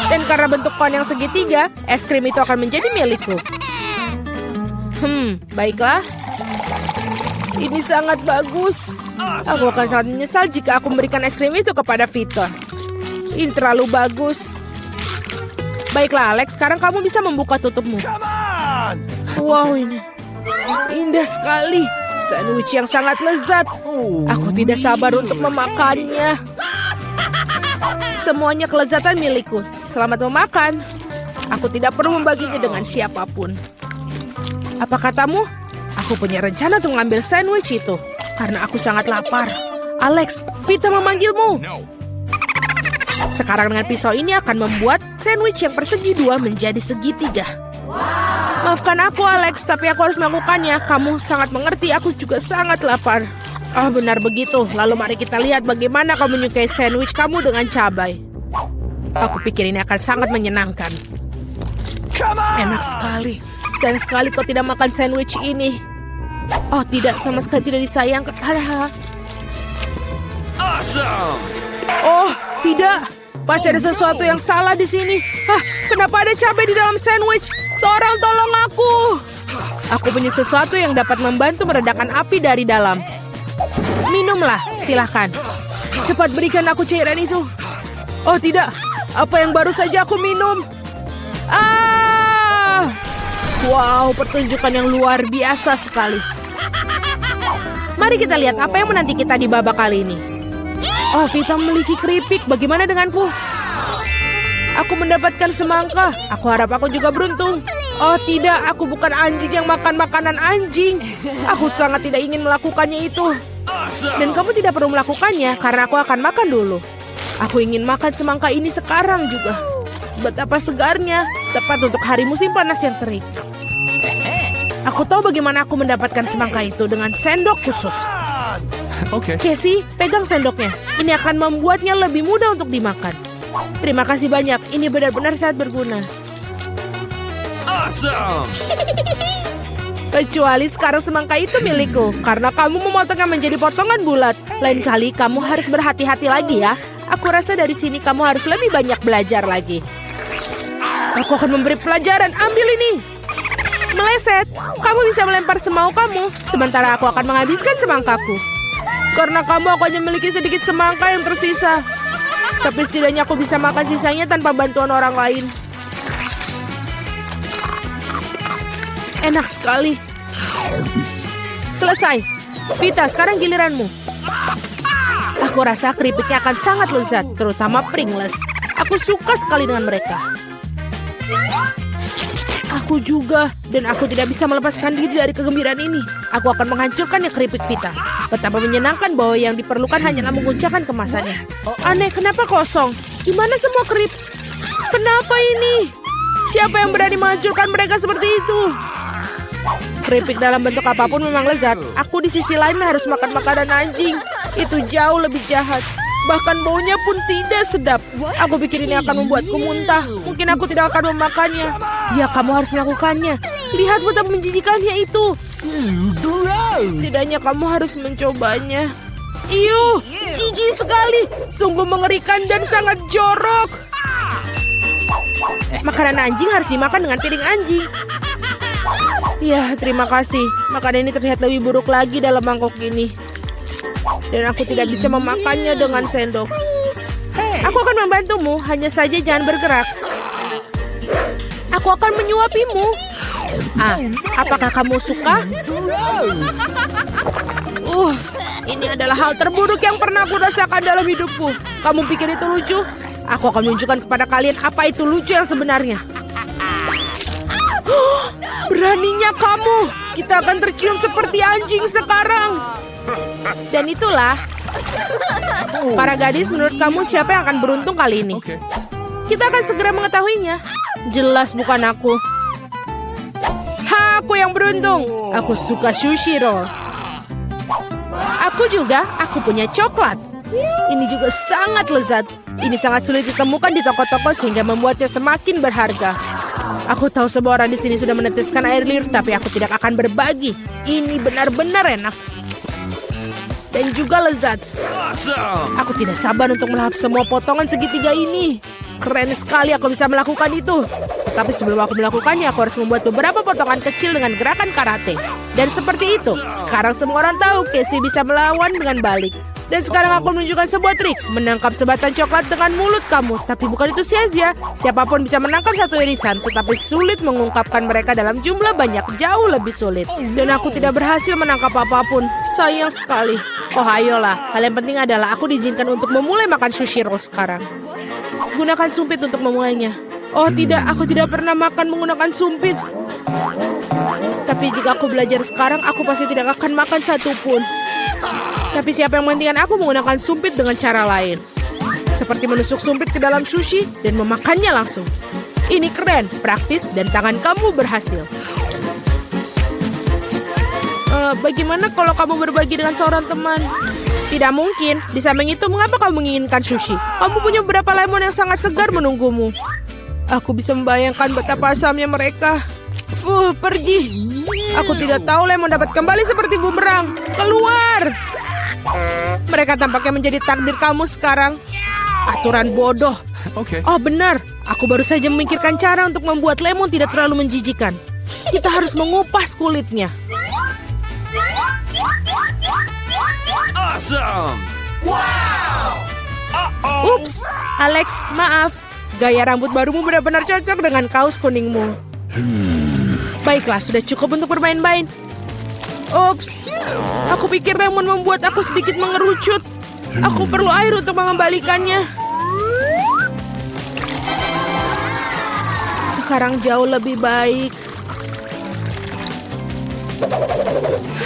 Dan karena bentuk kon yang segitiga, es krim itu akan menjadi milikku. Baiklah. Ini sangat bagus. Aku akan sangat menyesal jika aku memberikan es krim itu kepada Vita. Ini terlalu bagus. Baiklah, Alex, sekarang kamu bisa membuka tutupmu. Wow, ini indah sekali. Sandwich yang sangat lezat. Aku tidak sabar untuk memakannya. Semuanya kelezatan milikku. Selamat memakan. Aku tidak perlu membaginya dengan siapapun. Apa katamu? Aku punya rencana untuk mengambil sandwich itu. Karena aku sangat lapar. Alex, Vita memanggilmu. Sekarang dengan pisau ini akan membuat sandwich yang persegi dua menjadi segitiga. Maafkan aku, Alex, tapi aku harus melakukannya. Kamu sangat mengerti, aku juga sangat lapar. Oh, benar begitu. Lalu mari kita lihat bagaimana kau menyukai sandwich kamu dengan cabai. Aku pikir ini akan sangat menyenangkan. Enak sekali. Sayang sekali kau tidak makan sandwich ini. Oh, tidak, sama sekali tidak disayangkan. Oh, tidak. Pasti ada sesuatu yang salah di sini. Kenapa ada cabai di dalam sandwich? Seorang tolong aku. Aku punya sesuatu yang dapat membantu meredakan api dari dalam. Minumlah, silahkan. Cepat berikan aku cairan itu. Oh tidak, apa yang baru saja aku minum? Wow, pertunjukan yang luar biasa sekali. Mari kita lihat apa yang menanti kita di babak kali ini. Oh, Vita memiliki keripik. Bagaimana denganku? Aku mendapatkan semangka. Aku harap aku juga beruntung. Oh tidak, aku bukan anjing yang makan makanan anjing. Aku sangat tidak ingin melakukannya itu. Dan kamu tidak perlu melakukannya karena aku akan makan dulu. Aku ingin makan semangka ini sekarang juga. Betapa segarnya, tepat untuk hari musim panas yang terik. Aku tahu bagaimana aku mendapatkan semangka itu dengan sendok khusus. Casey, pegang sendoknya. Ini akan membuatnya lebih mudah untuk dimakan. Terima kasih banyak, ini benar-benar sangat berguna. Kecuali sekarang semangka itu milikku, karena kamu memotongnya menjadi potongan bulat. Lain kali kamu harus berhati-hati lagi ya. Aku rasa dari sini kamu harus lebih banyak belajar lagi. Aku akan memberi pelajaran, ambil ini. Meleset, kamu bisa melempar semau kamu, sementara aku akan menghabiskan semangkaku. Karena kamu aku hanya memiliki sedikit semangka yang tersisa. Tapi setidaknya aku bisa makan sisanya tanpa bantuan orang lain. Enak sekali. Selesai. Vita, sekarang giliranmu. Aku rasa keripiknya akan sangat lezat, terutama Pringles. Aku suka sekali dengan mereka. Aku juga, dan aku tidak bisa melepaskan diri dari kegembiraan ini. Aku akan menghancurkannya keripik Vita. Betapa menyenangkan bahwa yang diperlukan hanyalah menguncangkan kemasannya. Aneh, kenapa kosong? Di mana semua krips? Kenapa ini? Siapa yang berani menghancurkan mereka seperti itu? Keripik dalam bentuk apapun memang lezat. Aku di sisi lain harus makan makanan anjing. Itu jauh lebih jahat. Bahkan baunya pun tidak sedap. Aku pikir ini akan membuatku muntah. Mungkin aku tidak akan memakannya. Ya, kamu harus melakukannya. Lihat betapa menjijikannya itu. Setidaknya kamu harus mencobanya. Iuh, jijik sekali. Sungguh mengerikan dan sangat jorok. Makanan anjing harus dimakan dengan piring anjing. Ya, terima kasih. Makanan ini terlihat lebih buruk lagi dalam mangkok ini. Dan aku tidak bisa memakannya dengan sendok. Aku akan membantumu, hanya saja jangan bergerak. Aku akan menyuapimu. Apakah kamu suka? Ini adalah hal terburuk yang pernah aku rasakan dalam hidupku. Kamu pikir itu lucu? Aku akan menunjukkan kepada kalian apa itu lucu yang sebenarnya. Beraninya kamu. Kita akan tercium seperti anjing sekarang. Dan itulah. Para gadis, menurut kamu siapa yang akan beruntung kali ini? Okay. Kita akan segera mengetahuinya. Jelas bukan aku. Aku yang beruntung. Aku suka sushi roll. Aku juga, aku punya coklat. Ini juga sangat lezat. Ini sangat sulit ditemukan di toko-toko sehingga membuatnya semakin berharga. Aku tahu semua orang di sini sudah meneteskan air liur, tapi aku tidak akan berbagi. Ini benar-benar enak. Dan juga lezat. Aku tidak sabar untuk melahap semua potongan segitiga ini. Keren sekali aku bisa melakukan itu. Tapi sebelum aku melakukannya, aku harus membuat beberapa potongan kecil dengan gerakan karate. Dan seperti itu, sekarang semua orang tahu Casey bisa melawan dengan balik. Dan sekarang aku menunjukkan sebuah trik. Menangkap sebatang coklat dengan mulut kamu. Tapi bukan itu saja. Siapapun bisa menangkap satu irisan. Tetapi sulit mengungkapkan mereka dalam jumlah banyak. Jauh lebih sulit. Dan aku tidak berhasil menangkap apapun. Sayang sekali. Oh ayolah. Hal yang penting adalah aku diizinkan untuk memulai makan sushi roll sekarang. Gunakan sumpit untuk memulainya. Oh tidak, aku tidak pernah makan menggunakan sumpit. Tapi jika aku belajar sekarang, aku pasti tidak akan makan satupun. Tapi siapa yang menghentikan aku menggunakan sumpit dengan cara lain? Seperti menusuk sumpit ke dalam sushi dan memakannya langsung. Ini keren, praktis, dan tangan kamu berhasil. Bagaimana kalau kamu berbagi dengan seorang teman? Tidak mungkin. Di samping itu, mengapa kamu menginginkan sushi? Kamu punya beberapa lemon yang sangat segar menunggumu. Aku bisa membayangkan betapa asamnya mereka. Pergi. Aku tidak tahu lemon dapat kembali seperti bumerang. Keluar. Mereka tampaknya menjadi takdir kamu sekarang. Aturan bodoh. Okay. Oh benar. Aku baru saja memikirkan cara untuk membuat lemon tidak terlalu menjijikan. Kita harus mengupas kulitnya. Awesome. Wow. Ups, Alex, maaf. Gaya rambut barumu benar-benar cocok dengan kaos kuningmu. Baiklah, sudah cukup untuk bermain-main. Ups, aku pikir lemon membuat aku sedikit mengerucut. Aku perlu air untuk mengembalikannya. Sekarang jauh lebih baik.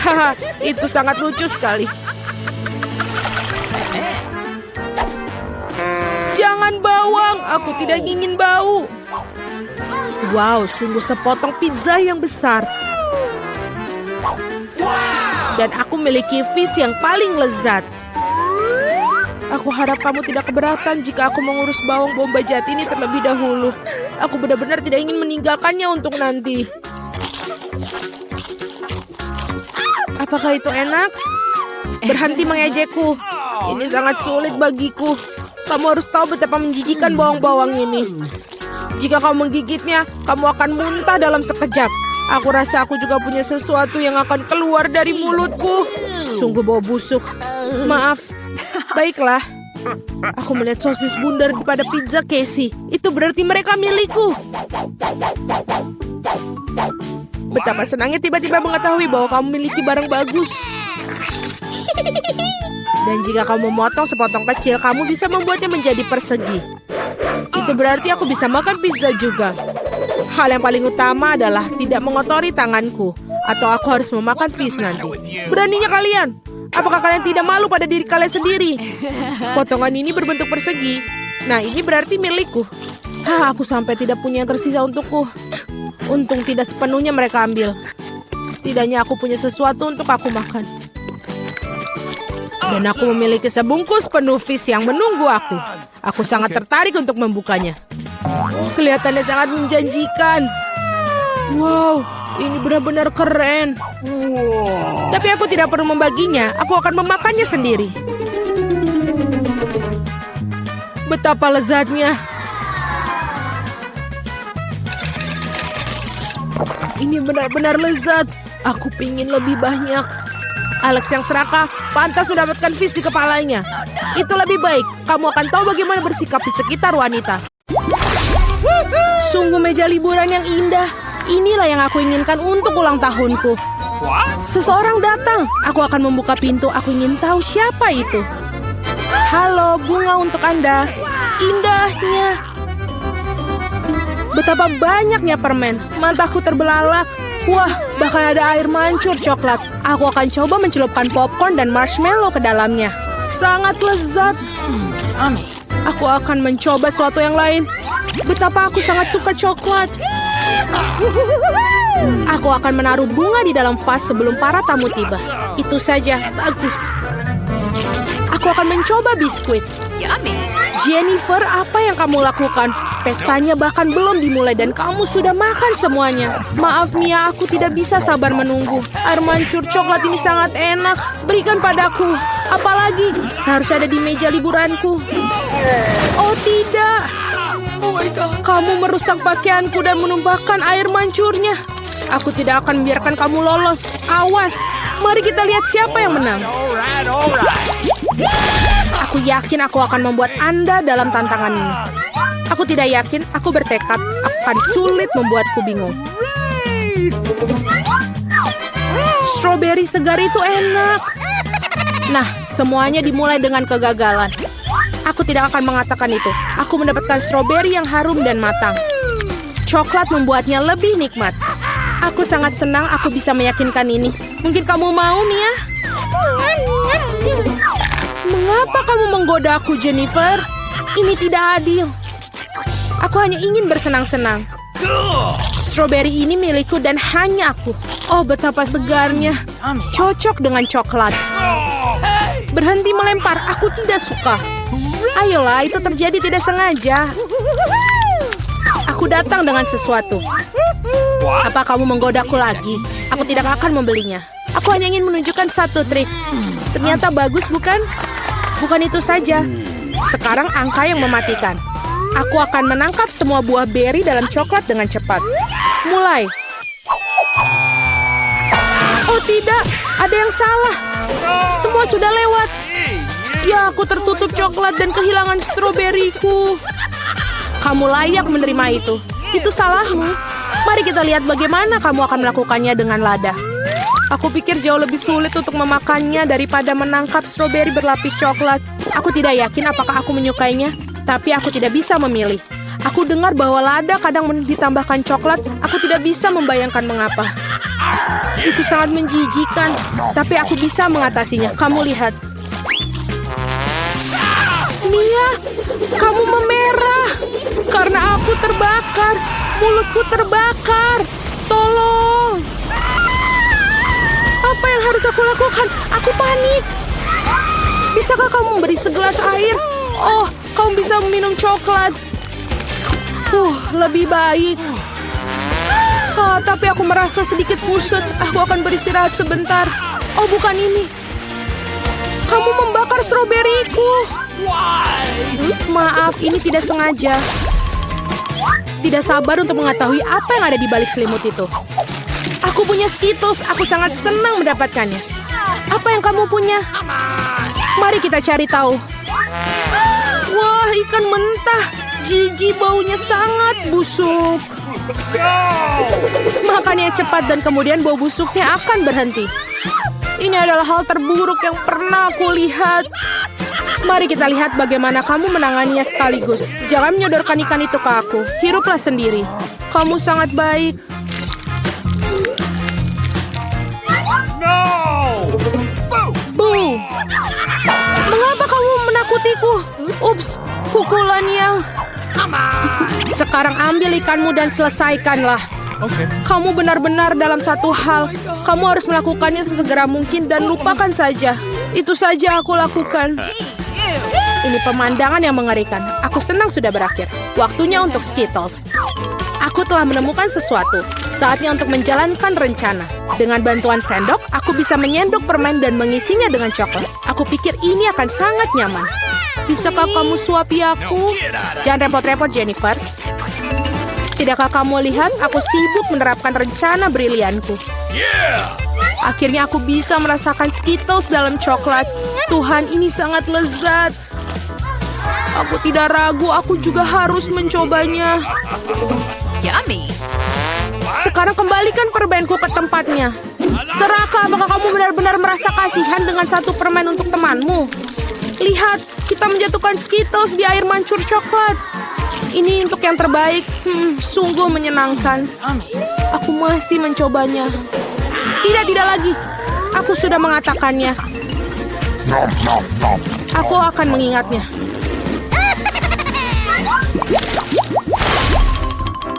Haha, itu sangat lucu sekali. Jangan bawang, aku tidak ingin bau. Wow, sungguh sepotong pizza yang besar. Dan aku memiliki fish yang paling lezat. Aku harap kamu tidak keberatan jika aku mengurus bawang bombay jati ini terlebih dahulu. Aku benar-benar tidak ingin meninggalkannya untuk nanti. Apakah itu enak? Berhenti mengejekku. Ini sangat sulit bagiku. Kamu harus tahu betapa menjijikan bawang-bawang ini. Jika kamu menggigitnya, kamu akan muntah dalam sekejap. Aku rasa aku juga punya sesuatu yang akan keluar dari mulutku. Sungguh bau busuk. Maaf. Baiklah. Aku melihat sosis bundar pada pizza Casey. Itu berarti mereka milikku. Betapa senangnya tiba-tiba mengetahui bahwa kamu memiliki barang bagus. Dan jika kamu memotong sepotong kecil, kamu bisa membuatnya menjadi persegi. Itu berarti aku bisa makan pizza juga. Hal yang paling utama adalah tidak mengotori tanganku. Atau aku harus memakan fish nanti. Beraninya kalian? Apakah kalian tidak malu pada diri kalian sendiri? Potongan ini berbentuk persegi. Nah, ini berarti milikku. Aku sampai tidak punya yang tersisa untukku. Untung tidak sepenuhnya mereka ambil. Setidaknya aku punya sesuatu untuk aku makan. Dan aku memiliki sebungkus penuh fish yang menunggu aku. Aku sangat tertarik untuk membukanya. Kelihatannya sangat menjanjikan. Wow, ini benar-benar keren. Tapi aku tidak perlu membaginya. Aku akan memakannya sendiri. Betapa lezatnya. Ini benar-benar lezat. Aku pingin lebih banyak. Alex yang serakah pantas mendapatkan fish di kepalanya. Itu lebih baik. Kamu akan tahu bagaimana bersikap di sekitar wanita. Sungguh meja liburan yang indah. Inilah yang aku inginkan untuk ulang tahunku. Seseorang datang. Aku akan membuka pintu. Aku ingin tahu siapa itu. Halo, bunga untuk Anda. Indahnya. Betapa banyaknya permen. Mataku terbelalak. Wah, bahkan ada air mancur coklat. Aku akan coba mencelupkan popcorn dan marshmallow ke dalamnya. Sangat lezat. Aku akan mencoba sesuatu yang lain. Betapa aku sangat suka coklat. Aku akan menaruh bunga di dalam vas sebelum para tamu tiba. Itu saja, bagus. Aku akan mencoba biskuit. Jennifer, apa yang kamu lakukan? Pestanya bahkan belum dimulai dan kamu sudah makan semuanya. Maaf Mia, aku tidak bisa sabar menunggu. Air mancur coklat ini sangat enak. Berikan padaku. Apalagi, seharusnya ada di meja liburanku. Oh tidak. Oh my God. Kamu merusak pakaianku dan menumpahkan air mancurnya. Aku tidak akan membiarkan kamu lolos. Awas. Mari kita lihat siapa yang menang. Aku yakin aku akan membuat Anda dalam tantangan ini. Aku tidak yakin, aku bertekad akan sulit membuatku bingung. Strawberry segar itu enak. Nah, semuanya dimulai dengan kegagalan. Aku tidak akan mengatakan itu. Aku mendapatkan strawberry yang harum dan matang. Coklat membuatnya lebih nikmat. Aku sangat senang aku bisa meyakinkan ini. Mungkin kamu mau, Mia? Mengapa kamu menggoda aku, Jennifer? Ini tidak adil. Aku hanya ingin bersenang-senang. Strawberry ini milikku dan hanya aku. Oh, betapa segarnya. Cocok dengan coklat. Berhenti melempar, aku tidak suka. Ayolah, itu terjadi tidak sengaja. Aku datang dengan sesuatu. Apa kamu menggodaku lagi? Aku tidak akan membelinya. Aku hanya ingin menunjukkan satu trik. Ternyata bagus, bukan? Bukan itu saja. Sekarang angka yang mematikan. Aku akan menangkap semua buah beri dalam coklat dengan cepat. Mulai. Oh tidak, ada yang salah. Semua sudah lewat. Ya, aku tertutup coklat dan kehilangan stroberiku. Kamu layak menerima itu. Itu salahmu. Mari kita lihat bagaimana kamu akan melakukannya dengan lada. Aku pikir jauh lebih sulit untuk memakannya daripada menangkap stroberi berlapis coklat. Aku tidak yakin apakah aku menyukainya, tapi aku tidak bisa memilih. Aku dengar bahwa lada kadang ditambahkan coklat. Aku tidak bisa membayangkan mengapa. Itu sangat menjijikan, tapi aku bisa mengatasinya. Kamu lihat. Mia, kamu memerah. Karena aku terbakar. Mulutku terbakar. Tolong. Apa yang harus aku lakukan? Aku panik. Bisakah kamu memberi segelas air? Oh, kamu bisa meminum coklat. Lebih baik. Tapi aku merasa sedikit kusut. Aku akan beristirahat sebentar. Oh, bukan ini. Kamu membakar stroberiku. Maaf, ini tidak sengaja. Tidak sabar untuk mengetahui apa yang ada di balik selimut itu. Aku punya Skittles. Aku sangat senang mendapatkannya. Apa yang kamu punya? Mari kita cari tahu. Wah, ikan mentah. Jijik, baunya sangat busuk. Makannya cepat dan kemudian bau busuknya akan berhenti. Ini adalah hal terburuk yang pernah aku lihat. Mari kita lihat bagaimana kamu menanganinya sekaligus. Jangan menyodorkan ikan itu ke aku. Hiruplah sendiri. Kamu sangat baik. Bu, mengapa kamu menakutiku? Ups, pukulannya. Sekarang ambil ikanmu dan selesaikanlah. Okay. Kamu benar-benar dalam satu hal. Kamu harus melakukannya sesegera mungkin dan lupakan saja. Itu saja aku lakukan. Ini pemandangan yang mengerikan. Aku senang sudah berakhir. Waktunya untuk Skittles. Aku telah menemukan sesuatu. Saatnya untuk menjalankan rencana. Dengan bantuan sendok, aku bisa menyendok permen dan mengisinya dengan coklat. Aku pikir ini akan sangat nyaman. Bisakah kamu suapi aku? Jangan repot-repot, Jennifer. Tidakkah kamu lihat aku sibuk menerapkan rencana brilianku? Akhirnya aku bisa merasakan Skittles dalam coklat. Tuhan, ini sangat lezat. Aku tidak ragu, aku juga harus mencobanya. Yummy. Sekarang kembalikan permenku ke tempatnya. Serakah, apakah kamu benar-benar merasa kasihan dengan satu permen untuk temanmu? Lihat, kita menjatuhkan Skittles di air mancur coklat. Ini untuk yang terbaik. Sungguh menyenangkan. Aku masih mencobanya. Tidak lagi. Aku sudah mengatakannya. Aku akan mengingatnya.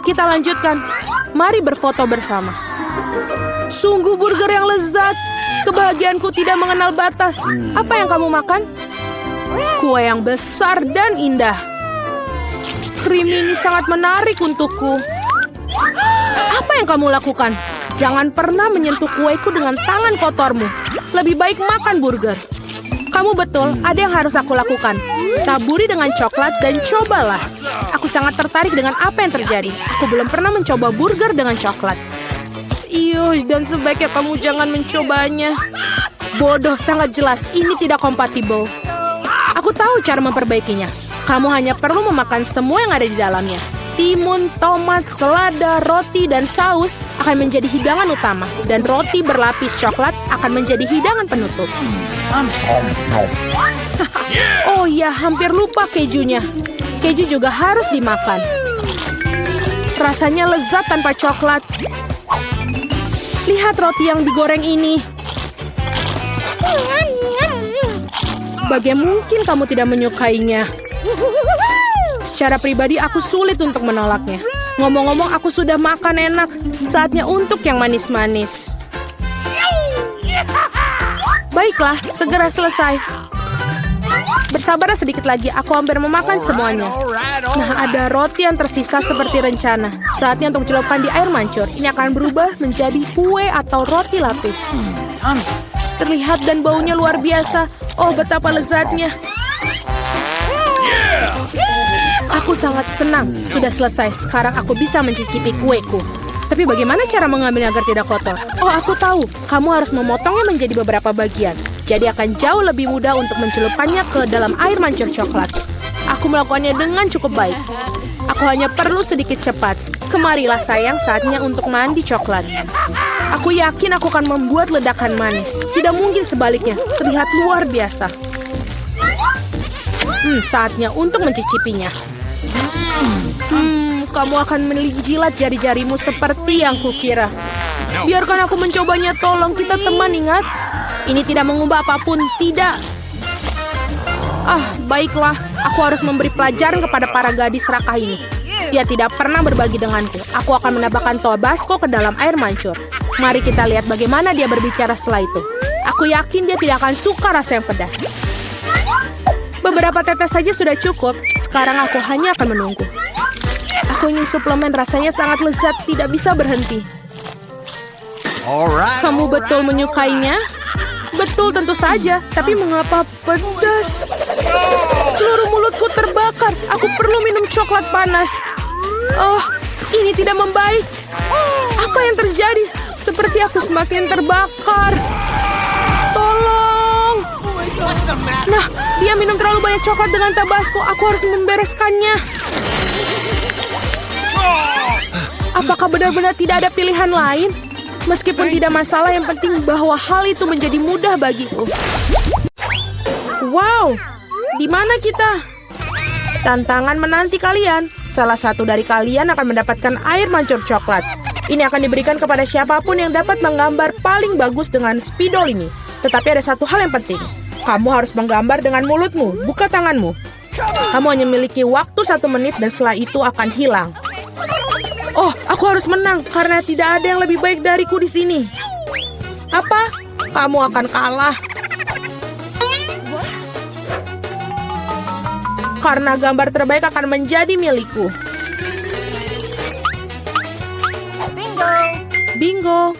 Kita lanjutkan. Mari berfoto bersama. Sungguh burger yang lezat. Kebahagiaanku tidak mengenal batas. Apa yang kamu makan? Kue yang besar dan indah. Krim ini sangat menarik untukku. Apa yang kamu lakukan? Jangan pernah menyentuh kueku dengan tangan kotormu. Lebih baik makan burger. Kamu betul, ada yang harus aku lakukan. Taburi dengan coklat dan cobalah. Aku sangat tertarik dengan apa yang terjadi. Aku belum pernah mencoba burger dengan coklat. Dan sebaiknya kamu jangan mencobanya. Bodoh, sangat jelas. Ini tidak kompatibel. Aku tahu cara memperbaikinya. Kamu hanya perlu memakan semua yang ada di dalamnya. Timun, tomat, selada, roti, dan saus akan menjadi hidangan utama. Dan roti berlapis coklat akan menjadi hidangan penutup. Oh ya, hampir lupa kejunya. Keju juga harus dimakan. Rasanya lezat tanpa coklat. Lihat roti yang digoreng ini. Bagaimana mungkin kamu tidak menyukainya? Secara pribadi aku sulit untuk menolaknya. Ngomong-ngomong, aku sudah makan enak. Saatnya untuk yang manis-manis. Baiklah, segera selesai. Bersabarlah sedikit lagi, aku hampir memakan semuanya. Nah, ada roti yang tersisa seperti rencana. Saatnya untuk celupkan di air mancur. Ini akan berubah menjadi kue atau roti lapis. Terlihat dan baunya luar biasa. Oh, betapa lezatnya. Aku sangat senang. Sudah selesai. Sekarang aku bisa mencicipi kueku. Tapi bagaimana cara mengambilnya agar tidak kotor? Oh, aku tahu. Kamu harus memotongnya menjadi beberapa bagian. Jadi akan jauh lebih mudah untuk mencelupkannya ke dalam air mancur coklat. Aku melakukannya dengan cukup baik. Aku hanya perlu sedikit cepat. Kemarilah sayang, saatnya untuk mandi coklat. Aku yakin aku akan membuat ledakan manis. Tidak mungkin sebaliknya. Terlihat luar biasa. Saatnya untuk mencicipinya. Kamu akan menjilat jari-jarimu seperti yang kukira. Biarkan aku mencobanya, tolong. Kita teman, ingat? Ini tidak mengubah apapun, tidak. Baiklah. Aku harus memberi pelajaran kepada para gadis serakah ini. Dia tidak pernah berbagi denganku. Aku akan menambahkan Tabasco ke dalam air mancur. Mari kita lihat bagaimana dia berbicara setelah itu. Aku yakin dia tidak akan suka rasa yang pedas. Beberapa tetes saja sudah cukup. Sekarang aku hanya akan menunggu. Aku ingin suplemen, rasanya sangat lezat, tidak bisa berhenti. Kamu betul menyukainya? Betul, tentu saja. Tapi mengapa pedas? Seluruh mulutku terbakar. Aku perlu minum coklat panas. Oh, ini tidak membaik. Apa yang terjadi? Seperti aku semakin terbakar. Tolong. Nah, dia minum terlalu banyak coklat dengan Tabasco. Aku harus membereskannya. Apakah benar-benar tidak ada pilihan lain? Meskipun tidak masalah, yang penting bahwa hal itu menjadi mudah bagiku. Wow, di mana kita? Tantangan menanti kalian. Salah satu dari kalian akan mendapatkan air mancur coklat. Ini akan diberikan kepada siapapun yang dapat menggambar paling bagus dengan spidol ini. Tetapi ada satu hal yang penting. Kamu harus menggambar dengan mulutmu, bukan tanganmu. Kamu hanya memiliki waktu 1 menit dan setelah itu akan hilang. Oh, aku harus menang karena tidak ada yang lebih baik dariku di sini. Apa? Kamu akan kalah. Karena gambar terbaik akan menjadi milikku. Bingo.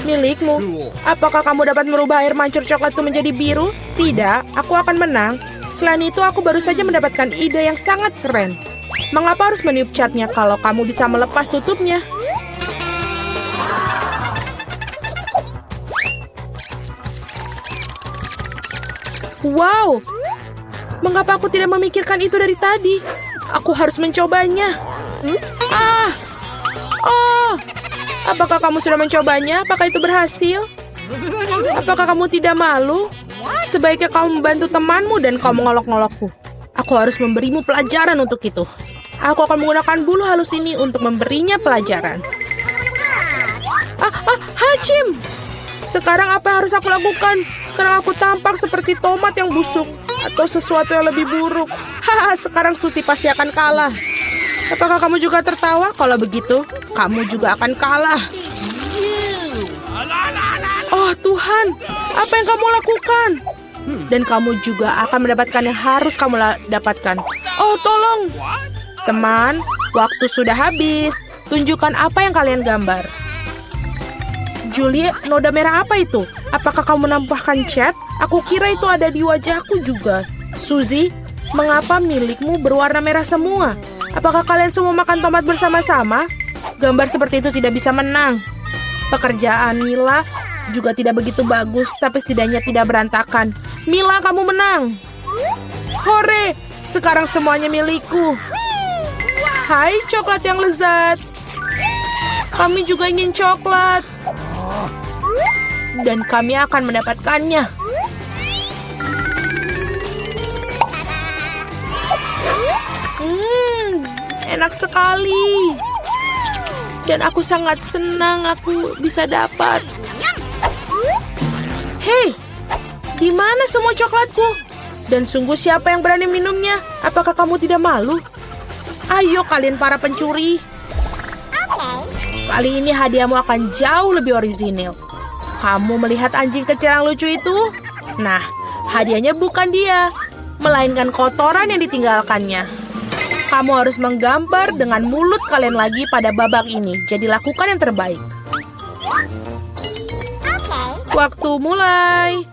Milikmu. Apakah kamu dapat merubah air mancur coklat itu menjadi biru? Tidak, aku akan menang. Selain itu, aku baru saja mendapatkan ide yang sangat keren. Mengapa harus meniup catnya kalau kamu bisa melepas tutupnya? Wow! Mengapa aku tidak memikirkan itu dari tadi? Aku harus mencobanya. Oh! Apakah kamu sudah mencobanya? Apakah itu berhasil? Apakah kamu tidak malu? Sebaiknya kamu membantu temanmu dan kau mengolok-ngolokku. Aku harus memberimu pelajaran untuk itu. Aku akan menggunakan bulu halus ini untuk memberinya pelajaran. Hachim! Sekarang apa yang harus aku lakukan? Sekarang aku tampak seperti tomat yang busuk. Atau sesuatu yang lebih buruk. Sekarang Susi pasti akan kalah. Apakah kamu juga tertawa? Kalau begitu, kamu juga akan kalah. Oh Tuhan, apa yang kamu lakukan? Dan kamu juga akan mendapatkan yang harus kamu dapatkan. Oh tolong. Teman, waktu sudah habis. Tunjukkan apa yang kalian gambar. Julie, noda merah apa itu? Apakah kamu menambahkan cat? Aku kira itu ada di wajahku juga. Suzy, mengapa milikmu berwarna merah semua? Apakah kalian semua makan tomat bersama-sama? Gambar seperti itu tidak bisa menang. Pekerjaan Mila juga tidak begitu bagus, tapi setidaknya tidak berantakan. Mila, kamu menang. Hore, sekarang semuanya milikku. Hai, coklat yang lezat. Kami juga ingin coklat. Dan kami akan mendapatkannya. Enak sekali. Dan aku sangat senang aku bisa dapat. Hei, di mana semua coklatku? Dan sungguh siapa yang berani minumnya? Apakah kamu tidak malu? Ayo kalian para pencuri. Kali ini hadiahmu akan jauh lebih orisinil. Kamu melihat anjing kecil yang lucu itu? Nah, hadiahnya bukan dia, melainkan kotoran yang ditinggalkannya. Kamu harus menggambar dengan mulut kalian lagi pada babak ini. Jadi lakukan yang terbaik. Waktu mulai.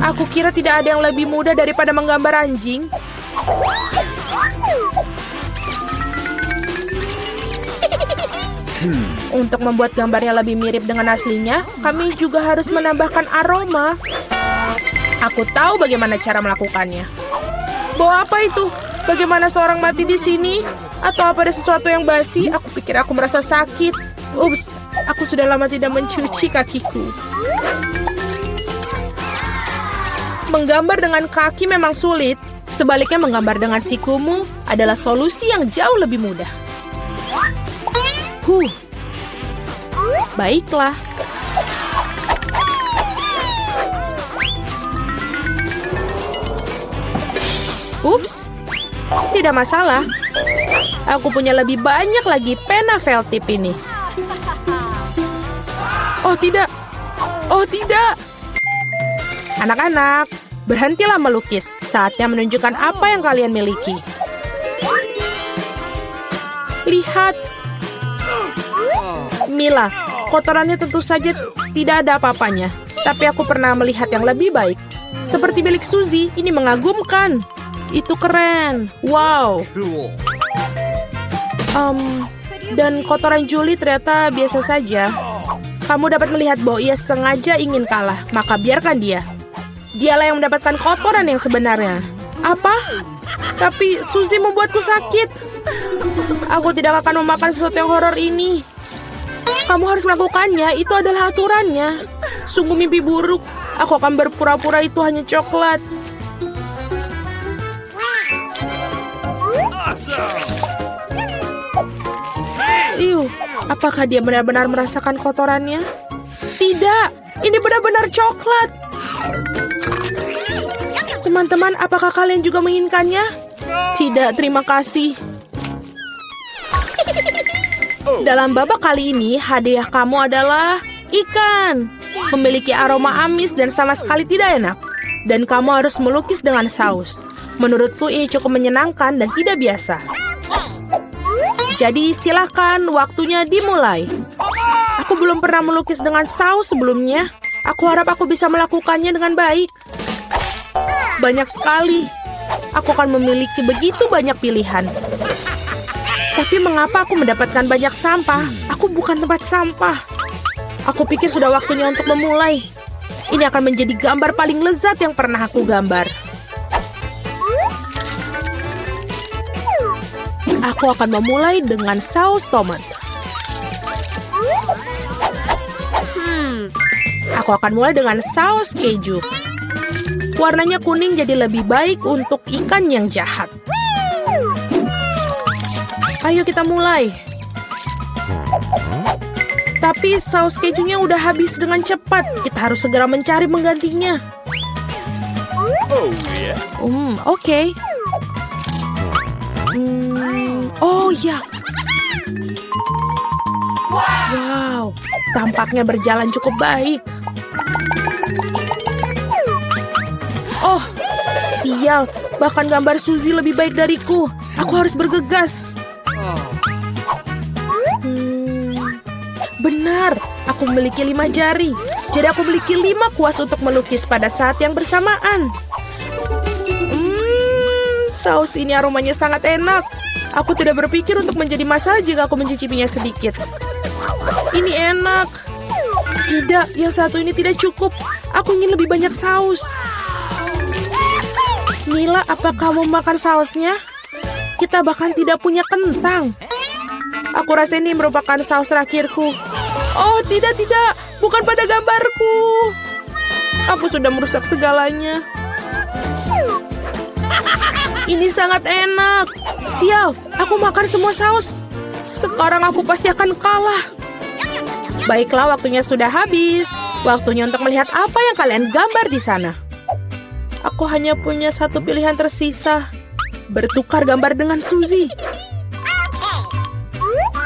Aku kira tidak ada yang lebih mudah daripada menggambar anjing. Untuk membuat gambarnya lebih mirip dengan aslinya, kami juga harus menambahkan aroma. Aku tahu bagaimana cara melakukannya. Bawa apa itu? Bagaimana seorang mati di sini? Atau apa ada sesuatu yang basi? Aku pikir aku merasa sakit. Ups, aku sudah lama tidak mencuci kakiku. Menggambar dengan kaki memang sulit. Sebaliknya menggambar dengan sikumu adalah solusi yang jauh lebih mudah. Baiklah. Ups, tidak masalah. Aku punya lebih banyak lagi pena felt tip ini. Oh tidak. Oh tidak. Anak-anak, berhentilah melukis. Saatnya menunjukkan apa yang kalian miliki. Lihat. Mila, kotorannya tentu saja tidak ada apa-apanya. Tapi aku pernah melihat yang lebih baik. Seperti milik Suzy, ini mengagumkan. Itu keren. Wow. Cool. Dan kotoran Julie ternyata biasa saja. Kamu dapat melihat bahwa ia sengaja ingin kalah, maka biarkan dia. Dialah yang mendapatkan kotoran yang sebenarnya. Apa? Tapi Suzy membuatku sakit. Aku tidak akan memakan sesuatu yang horor ini. Kamu harus melakukannya, itu adalah aturannya. Sungguh mimpi buruk. Aku akan berpura-pura itu hanya coklat. Iuh, apakah dia benar-benar merasakan kotorannya? Tidak, ini benar-benar coklat. Teman-teman, apakah kalian juga menginginkannya? Tidak, terima kasih. Dalam babak kali ini, hadiah kamu adalah ikan. Memiliki aroma amis dan sama sekali tidak enak. Dan kamu harus melukis dengan saus. Menurutku ini cukup menyenangkan dan tidak biasa. Jadi silakan, waktunya dimulai. Aku belum pernah melukis dengan saus sebelumnya. Aku harap aku bisa melakukannya dengan baik. Banyak sekali. Aku akan memiliki begitu banyak pilihan. Tapi mengapa aku mendapatkan banyak sampah? Aku bukan tempat sampah. Aku pikir sudah waktunya untuk memulai. Ini akan menjadi gambar paling lezat yang pernah aku gambar. Aku akan memulai dengan saus tomat. Aku akan mulai dengan saus keju. Warnanya kuning jadi lebih baik untuk ikan yang jahat. Ayo kita mulai. Tapi saus kejunya udah habis dengan cepat. Kita harus segera mencari penggantinya. Oke. Oh ya. Wow, tampaknya berjalan cukup baik. Oh, sial. Bahkan gambar Suzy lebih baik dariku. Aku harus bergegas. Benar, aku memiliki 5 jari. Jadi aku memiliki 5 kuas untuk melukis pada saat yang bersamaan. Saus ini aromanya sangat enak. Aku tidak berpikir untuk menjadi masalah jika aku mencicipinya sedikit. Ini enak. Tidak, yang satu ini tidak cukup. Aku ingin lebih banyak saus. Mila, apa kamu makan sausnya? Kita bahkan tidak punya kentang. Aku rasa ini merupakan saus terakhirku. Oh, tidak. Bukan pada gambarku. Aku sudah merusak segalanya. Ini sangat enak. Sial, aku makan semua saus. Sekarang aku pasti akan kalah. Baiklah, waktunya sudah habis. Waktunya untuk melihat apa yang kalian gambar di sana. Aku hanya punya satu pilihan tersisa. Bertukar gambar dengan Suzy.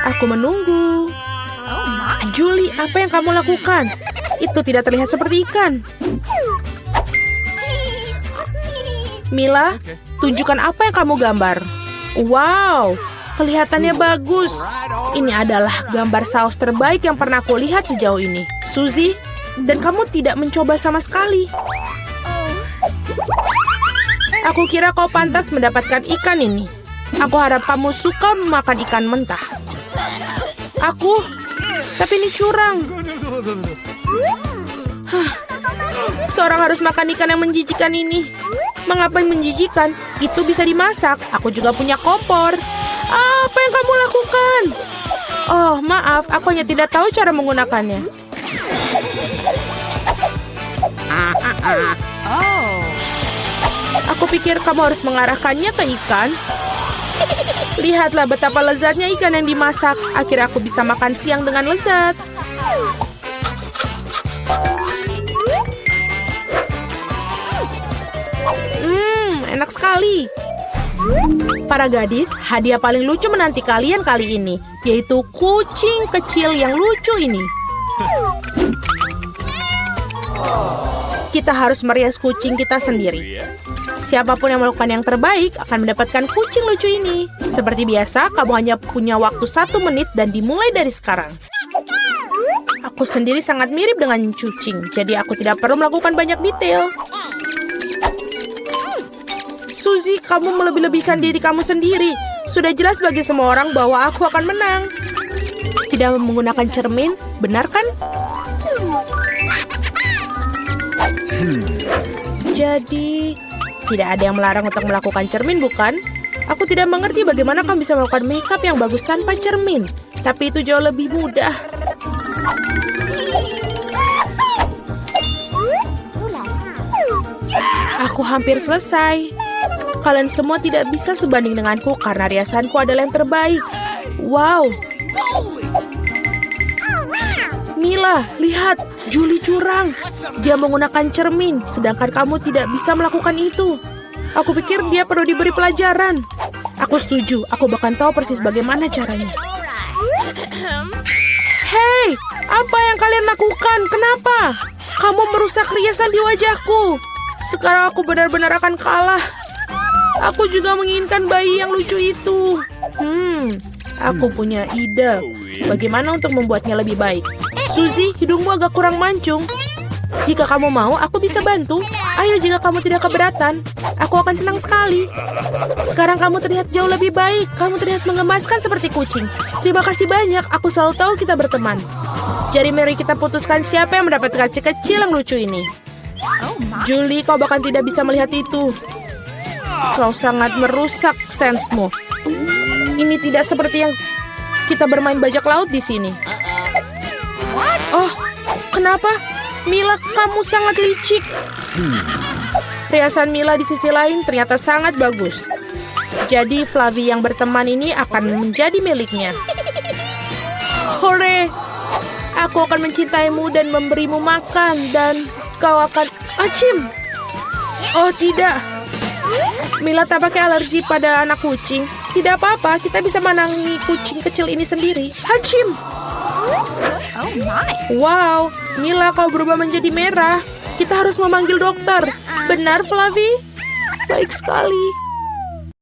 Aku menunggu. Julie, apa yang kamu lakukan? Itu tidak terlihat seperti ikan. Mila, tunjukkan apa yang kamu gambar. Wow, kelihatannya bagus. Ini adalah gambar saus terbaik yang pernah aku lihat sejauh ini. Suzy, dan kamu tidak mencoba sama sekali. Aku kira kau pantas mendapatkan ikan ini. Aku harap kamu suka memakan ikan mentah. Tapi ini curang. Seorang harus makan ikan yang menjijikan ini. Mengapa menjijikan? Itu bisa dimasak. Aku juga punya kompor. Apa yang kamu lakukan? Oh, maaf. Aku hanya tidak tahu cara menggunakannya. Aku pikir kamu harus mengarahkannya ke ikan. Lihatlah betapa lezatnya ikan yang dimasak. Akhirnya aku bisa makan siang dengan lezat. Enak sekali. Para gadis, hadiah paling lucu menanti kalian kali ini, yaitu kucing kecil yang lucu ini. Kita harus merias kucing kita sendiri. Siapapun yang melakukan yang terbaik akan mendapatkan kucing lucu ini. Seperti biasa, kamu hanya punya waktu 1 menit dan dimulai dari sekarang. Aku sendiri sangat mirip dengan kucing, jadi aku tidak perlu melakukan banyak detail. Suzy, kamu melebih-lebihkan diri kamu sendiri. Sudah jelas bagi semua orang bahwa aku akan menang. Tidak menggunakan cermin, benar kan? Jadi, tidak ada yang melarang untuk melakukan cermin, bukan? Aku tidak mengerti bagaimana kamu bisa melakukan makeup yang bagus tanpa cermin. Tapi itu jauh lebih mudah. Aku hampir selesai. Kalian semua tidak bisa sebanding denganku karena riasanku adalah yang terbaik. Wow. Mila, lihat. Julie curang. Dia menggunakan cermin, sedangkan kamu tidak bisa melakukan itu. Aku pikir dia perlu diberi pelajaran. Aku setuju. Aku bahkan tahu persis bagaimana caranya. Hei, apa yang kalian lakukan? Kenapa? Kamu merusak riasan di wajahku. Sekarang aku benar-benar akan kalah. Aku juga menginginkan bayi yang lucu itu. Aku punya ide. Bagaimana untuk membuatnya lebih baik? Suzy, hidungmu agak kurang mancung. Jika kamu mau, aku bisa bantu. Ayo, jika kamu tidak keberatan, aku akan senang sekali. Sekarang kamu terlihat jauh lebih baik. Kamu terlihat mengemaskan seperti kucing. Terima kasih banyak. Aku selalu tahu kita berteman. Jadi mari kita putuskan siapa yang mendapatkan si kecil yang lucu ini. Julie, kau bahkan tidak bisa melihat itu. Kau sangat merusak sensemu. Ini tidak seperti yang kita bermain bajak laut di sini. Oh, kenapa? Mila, kamu sangat licik. Riasan Mila di sisi lain ternyata sangat bagus. Jadi Flavie yang berteman ini akan menjadi miliknya. Hore! Aku akan mencintaimu dan memberimu makan. Dan kau akan... Acim! Oh tidak. Mila tampaknya alergi pada anak kucing. Tidak apa-apa, kita bisa menangi kucing kecil ini sendiri. Acim! Oh my. Wow, Mila, kau berubah menjadi merah. Kita harus memanggil dokter. Benar, Flavie? Baik sekali.